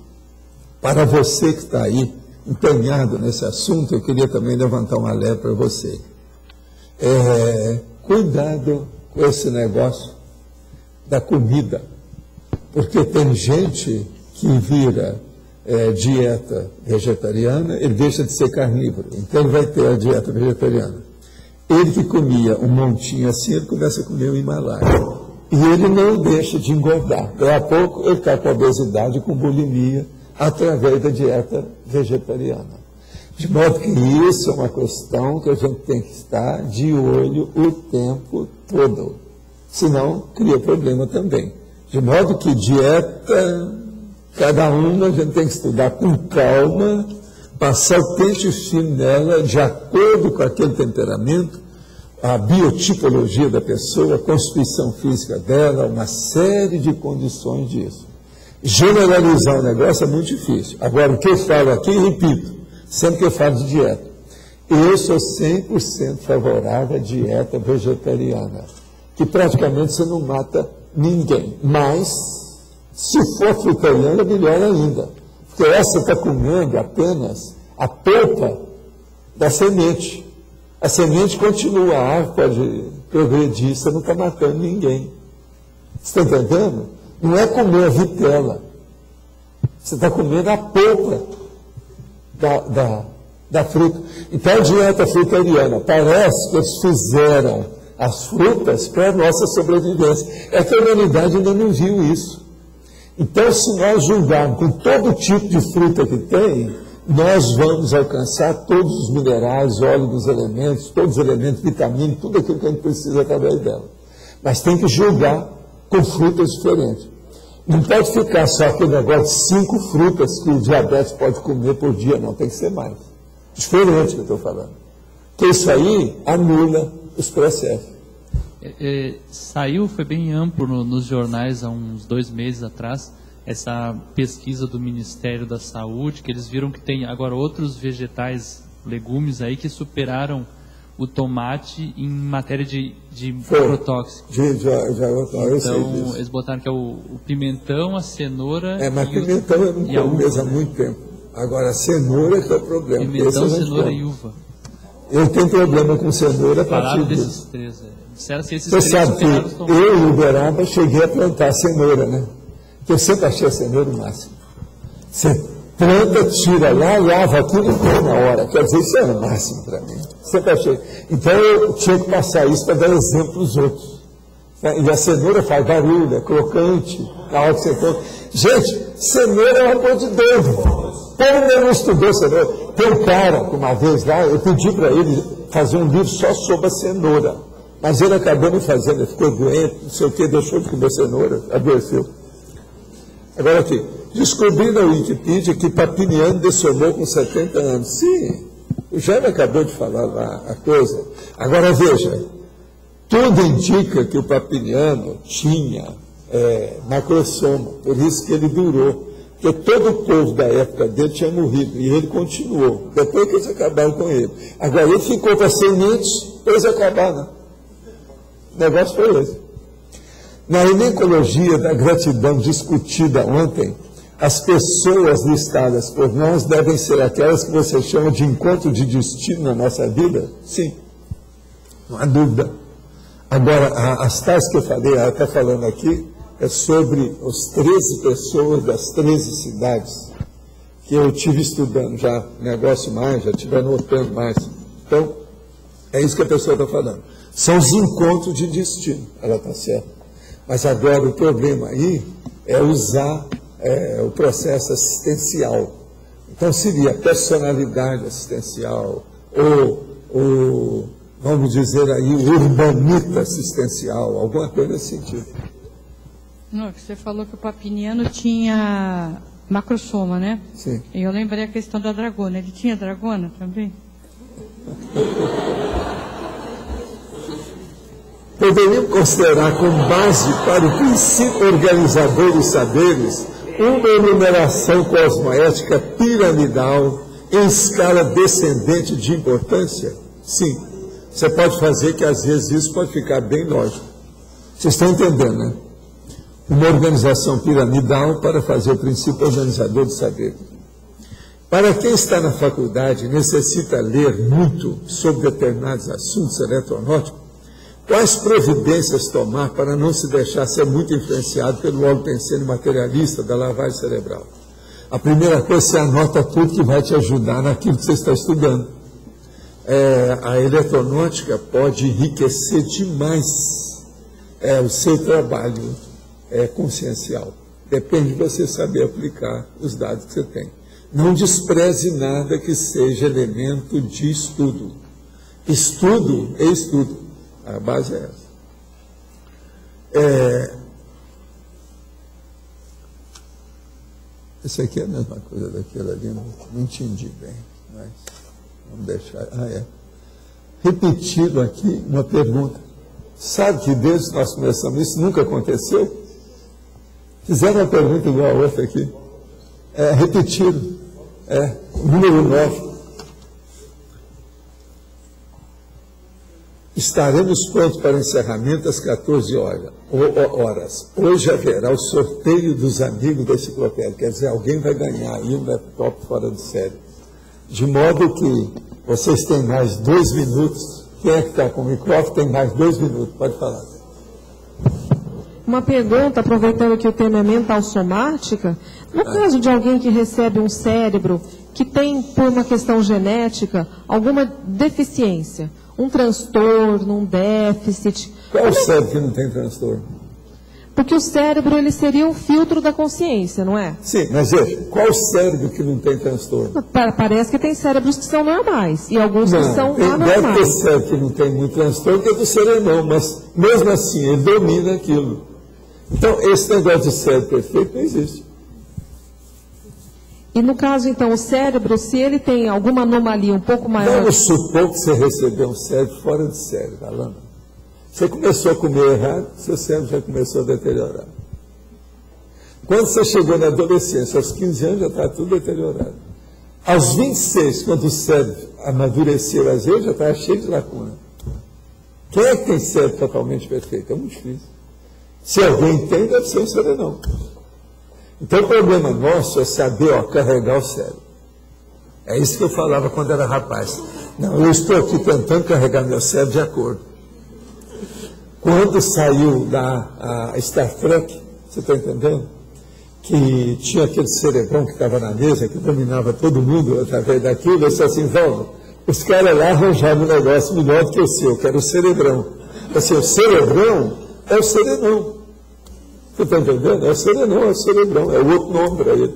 para você que está aí, empenhado nesse assunto, eu queria também levantar um alerta para você. Cuidado com esse negócio da comida, porque tem gente que vira dieta vegetariana, ele deixa de ser carnívoro, então ele vai ter a dieta vegetariana. Ele que comia um montinho assim, ele começa a comer um Himalaia. E ele não deixa de engordar. Daqui a pouco ele está com obesidade, com bulimia, através da dieta vegetariana. De modo que isso é uma questão que a gente tem que estar de olho o tempo todo. Senão, cria problema também. De modo que dieta, cada uma a gente tem que estudar com calma, passar o pente fino nela, de acordo com aquele temperamento, a biotipologia da pessoa, a constituição física dela, uma série de condições disso. Generalizar o negócio é muito difícil. Agora, o que eu falo aqui, repito, sempre que eu falo de dieta, eu sou 100% favorável à dieta vegetariana, que praticamente você não mata ninguém. Mas, se for frutariana, melhor ainda. Porque essa está comendo apenas a polpa da semente. A semente continua, a árvore pode progredir, você não está matando ninguém. Você está entendendo? Não é comer a vitela. Você está comendo a polpa da fruta. Então, a dieta frutariana, parece que eles fizeram as frutas para a nossa sobrevivência. É que a humanidade ainda não viu isso. Então, se nós julgarmos com todo tipo de fruta que tem, nós vamos alcançar todos os minerais, óleo dos elementos, todos os elementos, vitamina, tudo aquilo que a gente precisa através dela. Mas tem que julgar com frutas diferentes. Não pode ficar só aquele negócio de 5 frutas que o diabetes pode comer por dia, não, tem que ser mais. Diferente que eu estou falando. Porque isso aí anula os processos. Saiu, foi bem amplo nos jornais há uns 2 meses atrás, essa pesquisa do Ministério da Saúde, que eles viram que tem agora outros vegetais, legumes aí que superaram o tomate em matéria de agrotóxico. Então, eles botaram que é o pimentão, a cenoura... mas pimentão eu não como mesmo há muito tempo. Agora, a cenoura que é o problema. Pimentão, cenoura e uva. Eu tenho problema com cenoura a partir Falaram disso. desses três. Disseram assim, esses Você três sabe que superaram os tomates. eu, em Uberaba, cheguei a plantar cenoura, né? Porque eu sempre achei a cenoura o máximo. Você planta, tira lá, lava tudo e põe na hora. Quer dizer, isso é o máximo para mim. Sempre achei. Então eu tinha que passar isso para dar exemplo para os outros. E a cenoura faz barulho, é crocante, na hora que você come. Gente, cenoura é uma coisa de doido. Como não estudou cenoura? Tem um cara, uma vez lá, eu pedi para ele fazer um livro só sobre a cenoura. Mas ele acabou me fazendo, ele ficou doente, não sei o que, deixou de comer cenoura, adoeceu. Agora aqui, descobri na Wikipedia que Papiniano dessomou com 70 anos. Sim, o Jaime acabou de falar lá a coisa. Agora veja, tudo indica que o Papiniano tinha macrosoma, por isso que ele durou. Porque todo o povo da época dele tinha morrido, e ele continuou, depois que eles acabaram com ele. Agora ele ficou para sementes, eles acabaram. O negócio foi esse. Na ginecologia da gratidão discutida ontem, as pessoas listadas por nós devem ser aquelas que você chama de encontro de destino na nossa vida? Sim, não há dúvida. Agora, as tais que eu falei, ela está falando aqui, é sobre os 13 pessoas das 13 cidades que eu tive estudando já, negócio mais, já tive anotando mais. Então, é isso que a pessoa está falando. São os encontros de destino, ela está certa. Mas agora o problema aí é usar o processo assistencial. Então seria personalidade assistencial, ou vamos dizer aí, urbanita assistencial, alguma coisa nesse sentido. Não, você falou que o Papiniano tinha macrosoma, né? Sim. E eu lembrei a questão da dragona. Ele tinha dragona também? Poderíamos considerar como base para o princípio organizador dos saberes uma enumeração cosmoética piramidal em escala descendente de importância? Sim. Você pode fazer que às vezes isso pode ficar bem lógico. Vocês estão entendendo, né? Uma organização piramidal para fazer o princípio organizador do saber. Para quem está na faculdade e necessita ler muito sobre determinados assuntos eletronáuticos, quais providências tomar para não se deixar ser muito influenciado pelo óleo pensando materialista da lavagem cerebral? A primeira coisa, você anota tudo que vai te ajudar naquilo que você está estudando. A eletronáutica pode enriquecer demais o seu trabalho consciencial. Depende de você saber aplicar os dados que você tem. Não despreze nada que seja elemento de estudo. Estudo é estudo. A base é essa. Isso aqui é a mesma coisa daquilo ali, não entendi bem, mas vamos deixar. Repetido aqui uma pergunta. Sabe que desde que nós começamos isso nunca aconteceu? Fizeram uma pergunta igual a outra aqui. Repetido. Número 9. Estaremos prontos para o encerramento às 14 horas. Hoje haverá o sorteio dos amigos da enciclopédia. Quer dizer, alguém vai ganhar aí um laptop fora de série. De modo que vocês têm mais 2 minutos. Quem é que está com o microfone tem mais 2 minutos. Pode falar. Uma pergunta, aproveitando que o tema é mental somática. No caso de alguém que recebe um cérebro que tem, por uma questão genética, alguma deficiência, um transtorno, um déficit. Qual é o cérebro que não tem transtorno? Porque o cérebro ele seria um filtro da consciência, não é? Sim, mas veja, qual o cérebro que não tem transtorno? Parece que tem cérebros que são normais e alguns que são anormais. Deve ter cérebro que não tem muito transtorno, que é do ser humano, mas mesmo assim ele domina aquilo. Então, esse negócio de cérebro perfeito não existe. E no caso, então, o cérebro, se ele tem alguma anomalia um pouco maior... Vamos supor que você recebeu um cérebro fora de série, Alana. Você começou a comer errado, seu cérebro já começou a deteriorar. Quando você chegou na adolescência, aos 15 anos, já está tudo deteriorado. Aos 26, quando o cérebro amadureceu, às vezes já está cheio de lacuna. Quem é que tem cérebro totalmente perfeito? É muito difícil. Se alguém tem, deve ser um serenão. Então, o problema nosso é saber carregar o cérebro. É isso que eu falava quando era rapaz. Não, eu estou aqui tentando carregar meu cérebro de acordo. Quando saiu da Star Trek, você está entendendo? Que tinha aquele cerebrão que estava na mesa, que dominava todo mundo através daquilo, eu disse assim, vamos, os caras lá arranjaram um negócio melhor do que o seu, que era o cerebrão. Assim, o cerebrão é o serenão. Você está entendendo? É o serenão, é o cerebrão, é o outro nome para ele.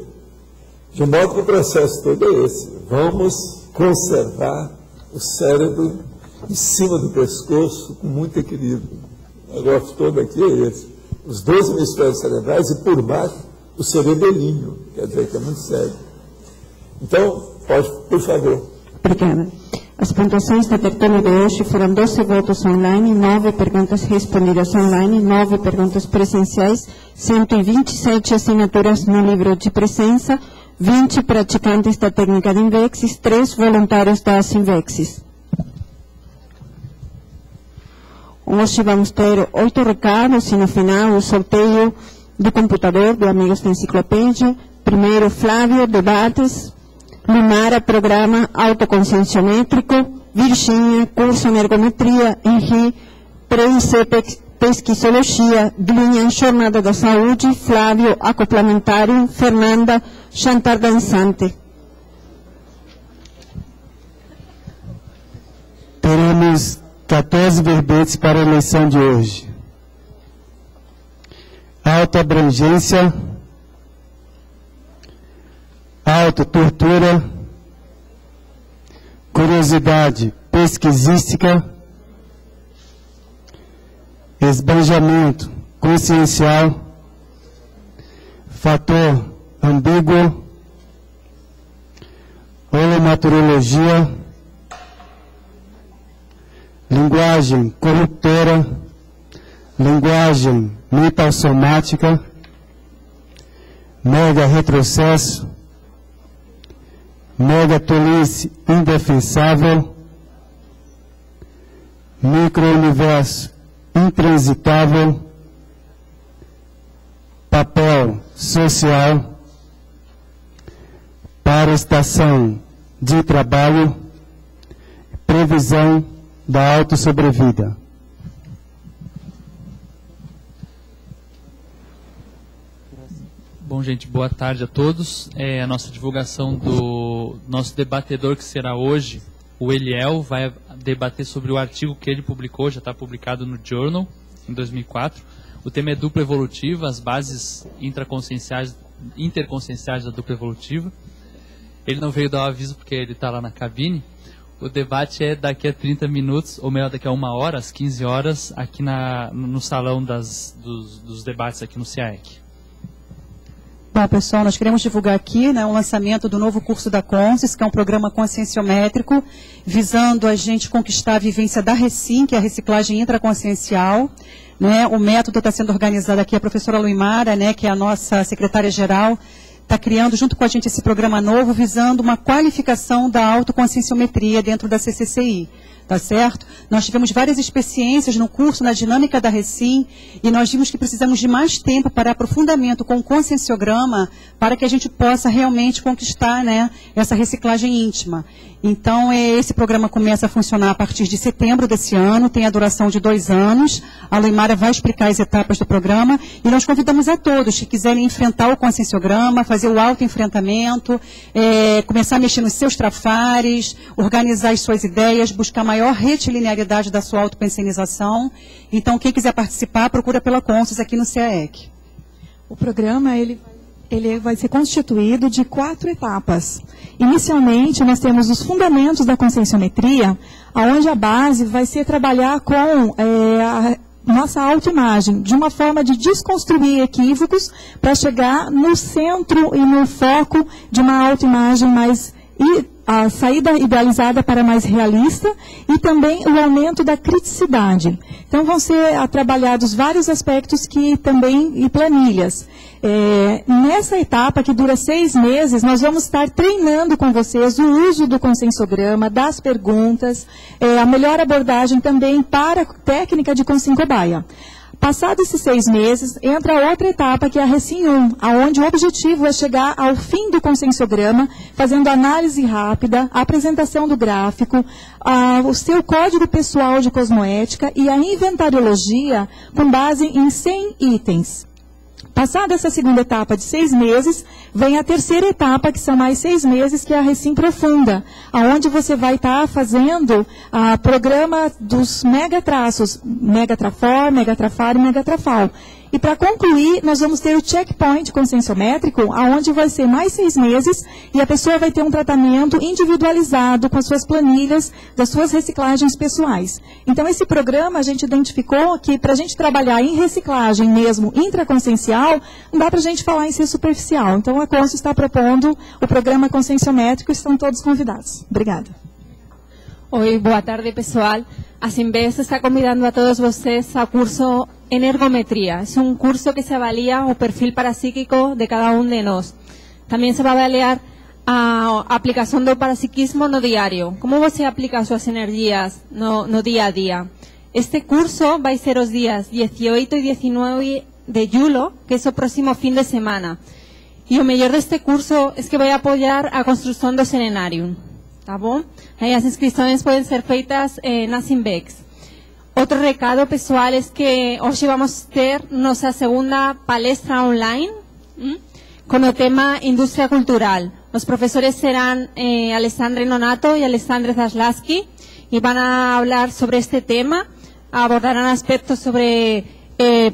De modo que o processo todo é esse. Vamos conservar o cérebro em cima do pescoço com muito equilíbrio. O negócio todo aqui é esse. Os 2 hemisférios cerebrais e por baixo o cerebelinho. Quer dizer que é muito sério. Então, pode, por favor. Obrigada. As pontuações da tertúlia de hoje foram 12 votos online, 9 perguntas respondidas online, 9 perguntas presenciais, 127 assinaturas no livro de presença, 20 praticantes da técnica de Invexis, 3 voluntários da Invexis. Hoje vamos ter 8 recados e no final o sorteio do computador do Amigos da Enciclopédia. Primeiro, Flávio, debates. Lumara, programa autoconscienciométrico. Virgínia, curso em ergometria. Henri, pré-IC, pesquisologia. Glinha, jornada da saúde. Flávio, acoplamentário. Fernanda, jantar dançante. Teremos 14 verbetes para a eleição de hoje. Autoabrangência, autotortura, curiosidade pesquisística, esbanjamento consciencial, fator ambíguo, holomaturologia, linguagem corruptora, linguagem mental-somática, mega retrocesso, mega tolice indefensável, micro-universo intransitável, papel social, para estação de trabalho, previsão da autossobrevida. Bom, gente, boa tarde a todos. A nossa divulgação do nosso debatedor, que será hoje, o Eliel, vai debater sobre o artigo que ele publicou, já está publicado no Journal, em 2004. O tema é dupla evolutiva, as bases interconscienciais da dupla evolutiva. Ele não veio dar o aviso porque ele está lá na cabine. O debate é daqui a 30 minutos, ou melhor, daqui a 1 hora, às 15 horas, aqui no salão dos debates aqui no CIAEC. Bom, pessoal, nós queremos divulgar aqui, né, o lançamento do novo curso da Consciência, que é um programa conscienciométrico, visando a gente conquistar a vivência da RECIM, que é a reciclagem intraconsciencial. Né? O método está sendo organizado aqui, a professora Luimara, né, que é a nossa secretária-geral, está criando junto com a gente esse programa novo, visando uma qualificação da autoconscienciometria dentro da CCCI. Tá certo? Nós tivemos várias experiências no curso, na dinâmica da RECIM, e nós vimos que precisamos de mais tempo para aprofundamento com o conscienciograma, para que a gente possa realmente conquistar, né, essa reciclagem íntima. Então, esse programa começa a funcionar a partir de setembro desse ano, tem a duração de 2 anos. A Luimara vai explicar as etapas do programa, e nós convidamos a todos que quiserem enfrentar o conscienciograma, fazer o autoenfrentamento, começar a mexer nos seus trafares, organizar as suas ideias, buscar maior retilinearidade da sua autopensionização. Então, quem quiser participar, procura pela Consciência aqui no CIAEC. O programa, ele vai ser constituído de 4 etapas. Inicialmente, nós temos os fundamentos da conscienciometria, onde a base vai ser trabalhar com a nossa autoimagem, de uma forma de desconstruir equívocos para chegar no centro e no foco de uma autoimagem mais a saída idealizada para mais realista e também o aumento da criticidade. Então vão ser trabalhados vários aspectos e planilhas. Nessa etapa, que dura 6 meses, nós vamos estar treinando com vocês o uso do conscienciograma, das perguntas, a melhor abordagem também para a técnica de conscienciobaia. Passados esses 6 meses, entra outra etapa, que é a Recim 1, onde o objetivo é chegar ao fim do consensograma, fazendo análise rápida, a apresentação do gráfico, o seu código pessoal de cosmoética e a inventariologia com base em 100 itens. Passada essa segunda etapa de 6 meses, vem a terceira etapa, que são mais 6 meses, que é a Recim Profunda, onde você vai estar fazendo o programa dos megatraços, Megatrafor, Megatrafar e Megatrafal. E para concluir, nós vamos ter o checkpoint consensiométrico, onde vai ser mais 6 meses e a pessoa vai ter um tratamento individualizado com as suas planilhas das suas reciclagens pessoais. Então, esse programa a gente identificou que para a gente trabalhar em reciclagem mesmo intraconsciencial, não dá para a gente falar em ser superficial. Então, a Conso está propondo o programa consensiométrico e estão todos convidados. Obrigada. Oi, boa tarde, pessoal. A Simbes está convidando a todos vocês ao curso en ergometría. Es un curso que se avalia o perfil parapsíquico de cada uno de nós. También se va a avaliar a aplicación do parapsiquismo no diario. Como você aplica suas energias no día a día. Este curso va a ser os días 18 y 19 de julio, que es el próximo fin de semana. Y lo mejor de este curso es que voy a apoyar a construcción do Serenarium. Tá bom? Aí as inscrições podem ser feitas na Simbex. Outro recado, pessoal, é que hoje vamos ter nossa segunda palestra online com o tema Indústria Cultural. Os professores serão Alessandra Nonato e Alessandra Zaslaski e vão falar sobre este tema, abordarão aspectos sobre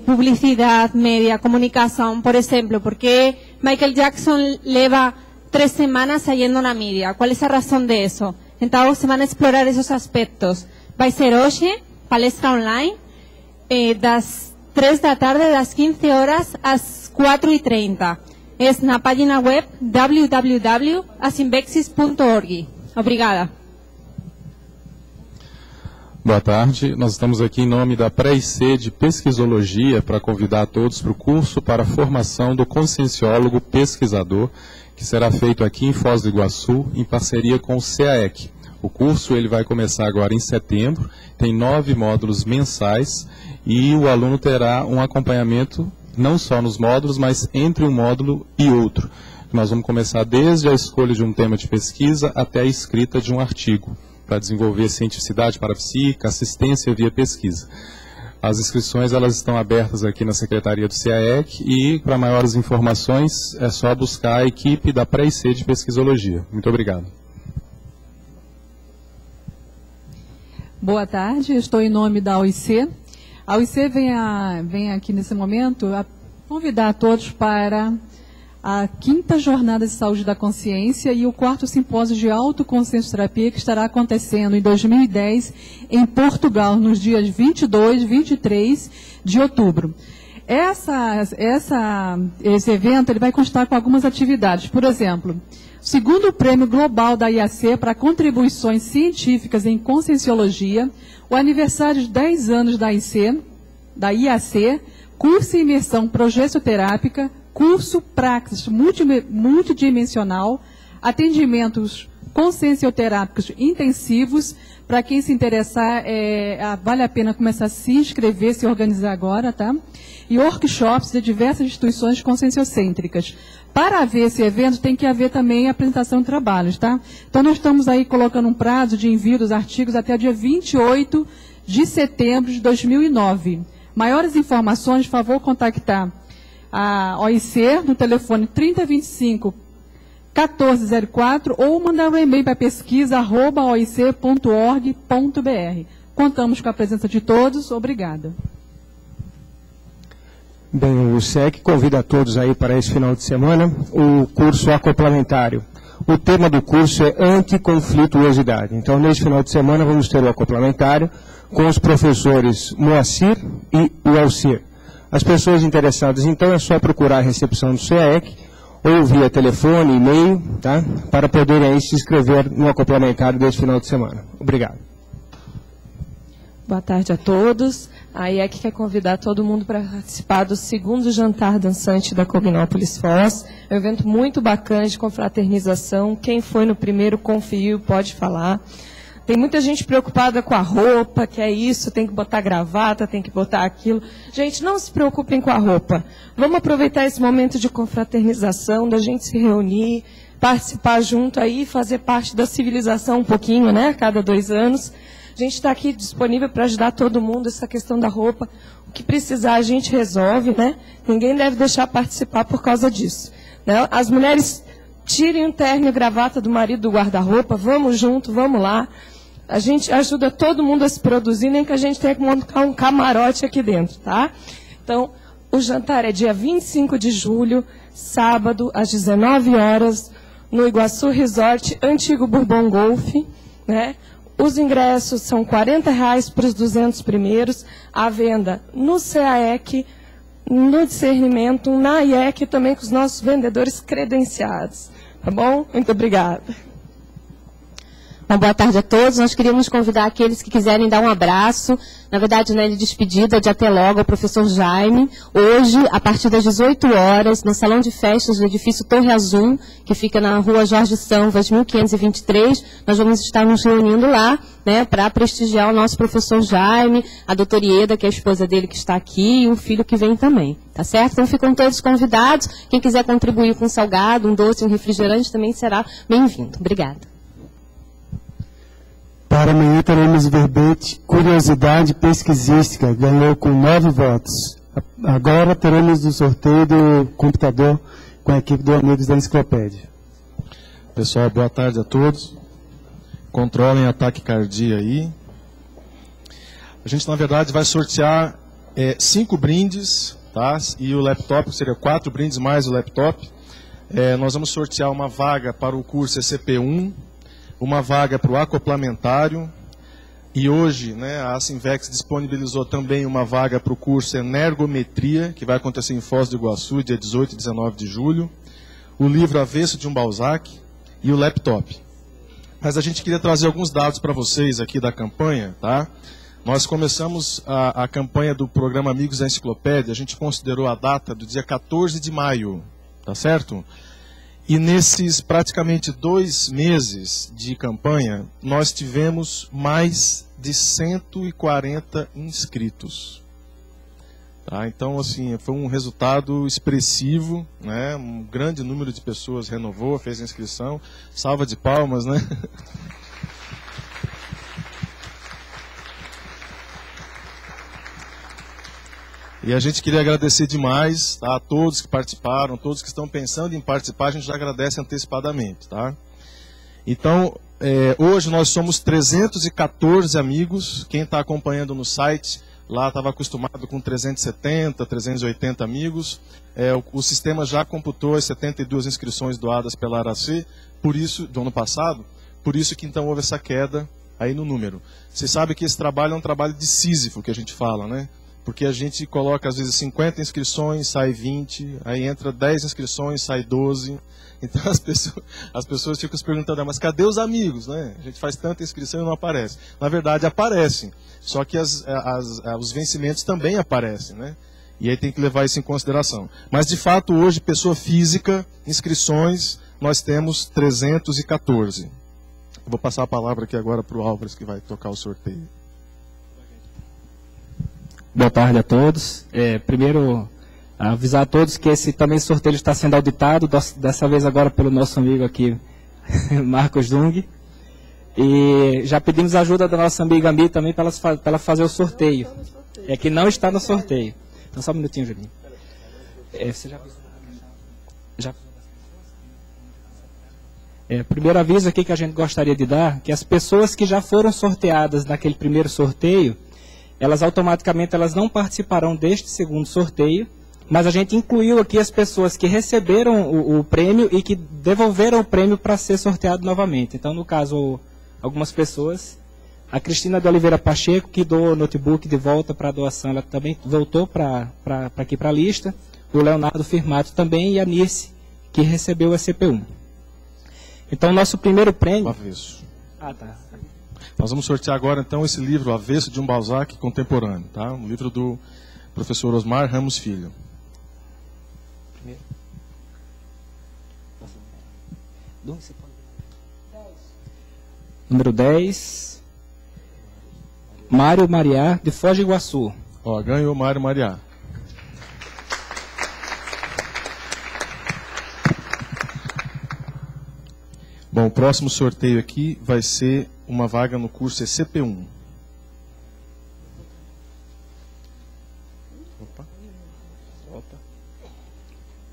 publicidade, média, comunicação, por exemplo, porque Michael Jackson leva 3 semanas saliendo na mídia. ¿Cuál es la razón de eso? Entonces se van a explorar esos aspectos. Va a ser hoy, palestra online, das 3 da tarde, das 15 horas às 4:30. Es na página web www.asimbexis.org. Obrigada. Boa tarde, nós estamos aqui em nome da Pré-IC de Pesquisologia para convidar todos para o curso para a formação do conscienciólogo pesquisador, que será feito aqui em Foz do Iguaçu, em parceria com o CAEC. O curso ele vai começar agora em setembro, tem 9 módulos mensais e o aluno terá um acompanhamento não só nos módulos, mas entre um módulo e outro. Nós vamos começar desde a escolha de um tema de pesquisa até a escrita de um artigo, para desenvolver cientificidade parapsíquica, assistência via pesquisa. As inscrições elas estão abertas aqui na Secretaria do CAEC e, para maiores informações, é só buscar a equipe da Pré-IC de Pesquisologia. Muito obrigado. Boa tarde, estou em nome da OIC. A OIC vem aqui nesse momento a convidar a todos para a 5ª Jornada de Saúde da Consciência e o 4º Simpósio de Autoconsciencioterapia, que estará acontecendo em 2010 em Portugal, nos dias 22 e 23 de outubro. Esse evento ele vai constar com algumas atividades. Por exemplo, segundo Prêmio Global da IAC para contribuições científicas em Conscienciologia, o aniversário de 10 anos da IAC, curso e imersão progessoterápica, curso Praxis multidimensional, atendimentos consciencioterápicos intensivos. Para quem se interessar, vale a pena começar a se inscrever, se organizar agora, tá? E workshops de diversas instituições conscienciocêntricas. Para haver esse evento, tem que haver também a apresentação de trabalhos, tá? Então, nós estamos aí colocando um prazo de envio dos artigos até o dia 28 de setembro de 2009. Maiores informações, por favor, contactar a OIC no telefone 3025-1404 ou mandar um e-mail para pesquisa@oic.org.br. Contamos com a presença de todos. Obrigada. Bem, o SEC convida a todos aí para esse final de semana o curso acoplamentário. O tema do curso é anticonflituosidade. Então, nesse final de semana, vamos ter o acoplamentário com os professores Moacir e o Alcir. As pessoas interessadas, então, é só procurar a recepção do CAEC ou via telefone, e-mail, tá? Para poderem aí se inscrever no acoplamentário desse final de semana. Obrigado. Boa tarde a todos. A IEC quer convidar todo mundo para participar do 2º jantar dançante da Cognópolis Foz. É um evento muito bacana de confraternização. Quem foi no primeiro conferiu, pode falar. Tem muita gente preocupada com a roupa, que é isso, tem que botar gravata, tem que botar aquilo. Gente, não se preocupem com a roupa. Vamos aproveitar esse momento de confraternização, da gente se reunir, participar junto aí, fazer parte da civilização um pouquinho, né, a cada 2 anos. A gente está aqui disponível para ajudar todo mundo, essa questão da roupa. O que precisar a gente resolve, né? Ninguém deve deixar participar por causa disso, né? As mulheres tirem o terno e a gravata do marido do guarda-roupa, vamos junto, vamos lá. A gente ajuda todo mundo a se produzir, nem que a gente tenha que montar um camarote aqui dentro, tá? Então, o jantar é dia 25 de julho, sábado, às 19 horas, no Iguaçu Resort, antigo Bourbon Golf, né? Os ingressos são R$40 para os 200 primeiros, à venda no CAEC, no discernimento, na IEC, também com os nossos vendedores credenciados. Tá bom? Muito obrigada. Uma boa tarde a todos. Nós queríamos convidar aqueles que quiserem dar um abraço, na verdade, né, de despedida, de até logo, ao professor Jaime. Hoje, a partir das 18 horas, no Salão de Festas do edifício Torre Azul, que fica na rua Jorge Sanvas, 1523, nós vamos estar nos reunindo lá, né, para prestigiar o nosso professor Jaime, a doutora Ieda, que é a esposa dele que está aqui, e um filho que vem também. Tá certo? Então ficam todos convidados. Quem quiser contribuir com um salgado, um doce, um refrigerante, também será bem-vindo. Obrigada. Para amanhã teremos verbete Curiosidade Pesquisística, ganhou com 9 votos. Agora teremos o sorteio do computador com a equipe do Amigos da Enciclopédia. Pessoal, boa tarde a todos. Controlem a taquicardia aí. A gente, na verdade, vai sortear 5 brindes, tá? E o laptop, seria 4 brindes mais o laptop. Nós vamos sortear uma vaga para o curso ECP1, uma vaga para o acoplamentário, e hoje, né, a Asinvex disponibilizou também uma vaga para o curso Energometria, que vai acontecer em Foz do Iguaçu, dia 18 e 19 de julho, o livro Avesso de um Balzac e o laptop. Mas a gente queria trazer alguns dados para vocês aqui da campanha, tá? Nós começamos a campanha do programa Amigos da Enciclopédia, a gente considerou a data do dia 14 de maio, tá certo? E nesses praticamente 2 meses de campanha, nós tivemos mais de 140 inscritos. Tá? Então, assim, foi um resultado expressivo, né? Um grande número de pessoas renovou, fez a inscrição. Salva de palmas, né? E a gente queria agradecer demais, tá, a todos que participaram, todos que estão pensando em participar, a gente já agradece antecipadamente. Tá? Então, hoje nós somos 314 amigos. Quem está acompanhando no site, lá estava acostumado com 370, 380 amigos. O sistema já computou as 72 inscrições doadas pela ARAC, por isso, do ano passado, por isso que então houve essa queda aí no número. Você sabe que esse trabalho é um trabalho de Sísifo, que a gente fala, né? Porque a gente coloca, às vezes, 50 inscrições, sai 20, aí entra 10 inscrições, sai 12. Então as pessoas ficam se perguntando, mas cadê os amigos, né? A gente faz tanta inscrição e não aparece. Na verdade, aparecem, só que os vencimentos também aparecem, né? E aí tem que levar isso em consideração. Mas, de fato, hoje, pessoa física, inscrições, nós temos 314. Vou passar a palavra aqui agora para o Álvares, que vai tocar o sorteio. Boa tarde a todos. Primeiro, avisar a todos que esse sorteio está sendo auditado, dessa vez agora pelo nosso amigo aqui, Marcos Dung. E já pedimos a ajuda da nossa amiga Ami também para ela fazer o sorteio. É que não está no sorteio. Então só um minutinho, Julinho. Você já... primeiro aviso aqui que a gente gostaria de dar, que as pessoas que já foram sorteadas naquele primeiro sorteio, elas automaticamente não participarão deste segundo sorteio, mas a gente incluiu aqui as pessoas que receberam o prêmio e que devolveram o prêmio para ser sorteado novamente. Então, no caso, algumas pessoas, a Cristina de Oliveira Pacheco, que doou o notebook de volta para a doação, ela também voltou aqui para a lista, o Leonardo Firmato também e a Nirce, que recebeu o ECP1. Então, o nosso primeiro prêmio... Avesso. Ah, tá. Nós vamos sortear agora, então, esse livro, Avesso de um Balzac Contemporâneo, tá? Um livro do professor Osmar Ramos Filho. Primeiro. Número 10, Mário Mariá, de Foz do Iguaçu. Ó, ganhou Mário Mariá. Bom, o próximo sorteio aqui vai ser uma vaga no curso ECP1. Opa. Volta.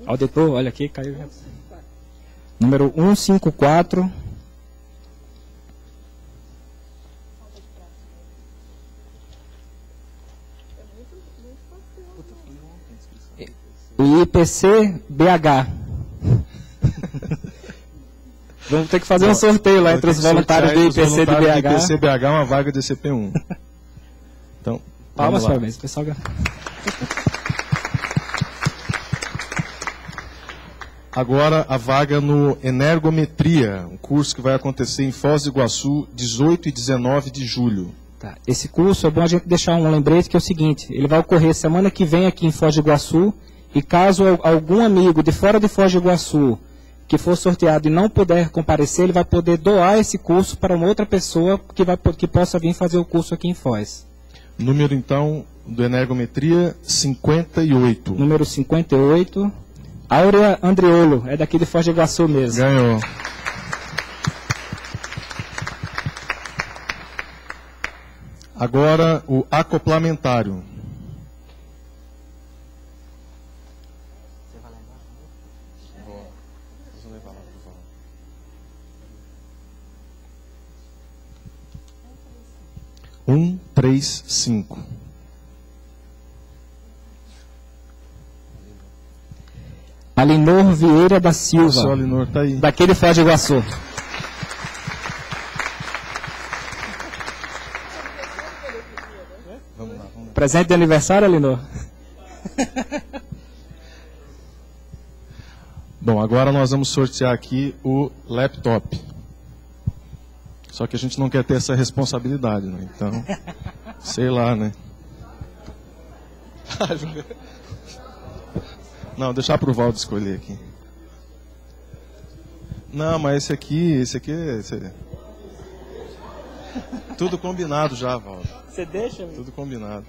Auditor, olha aqui, caiu. Número 154. O IPC BH. Vamos ter que fazer um sorteio lá entre os voluntários do IPC de BH. IPC BH é uma vaga de CP1. Então, palmas para mim, pessoal. Agora a vaga no Energometria, um curso que vai acontecer em Foz do Iguaçu, 18 e 19 de julho. Tá. Esse curso é bom a gente deixar um lembrete que é o seguinte, ele vai ocorrer semana que vem aqui em Foz do Iguaçu, e caso algum amigo de fora de Foz do Iguaçu que for sorteado e não puder comparecer, ele vai poder doar esse curso para uma outra pessoa que possa vir fazer o curso aqui em Foz. Número, então, do Energometria, 58. Número 58, Áurea Andriolo, é daqui de Foz do Iguaçu mesmo. Ganhou. Agora, o acoplamentário. Um, 3, 5. Alinor Vieira da Silva. O Alinor tá aí. Daqui de Foz do Iguaçu. Vamos lá. Presente de aniversário, Alinor? Bom, agora nós vamos sortear aqui o laptop. Só que a gente não quer ter essa responsabilidade, né? Então, sei lá, né? Não, deixar para o Valdo escolher aqui. Não, mas esse aqui... Tudo combinado já, Valdo. Você deixa? Amigo? Tudo combinado.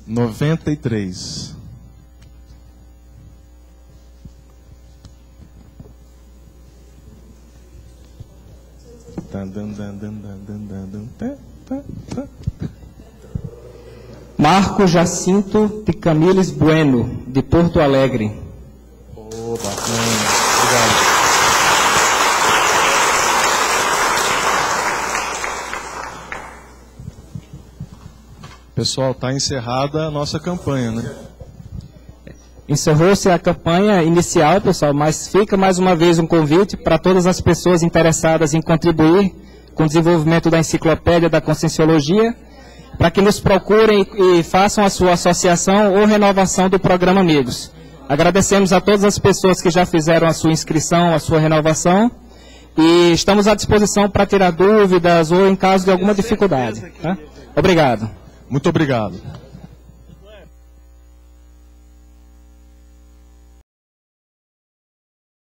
Noventa e três. Marco Jacinto de Camiles Bueno, de Porto Alegre. Oh, bacana. Obrigado. Pessoal, está encerrada a nossa campanha, né? Encerrou-se a campanha inicial, pessoal, mas fica mais uma vez um convite para todas as pessoas interessadas em contribuir com o desenvolvimento da enciclopédia da Conscienciologia, para que nos procurem e façam a sua associação ou renovação do programa Amigos. Agradecemos a todas as pessoas que já fizeram a sua inscrição, a sua renovação, e estamos à disposição para tirar dúvidas ou em caso de alguma dificuldade. Tá? Obrigado. Muito obrigado.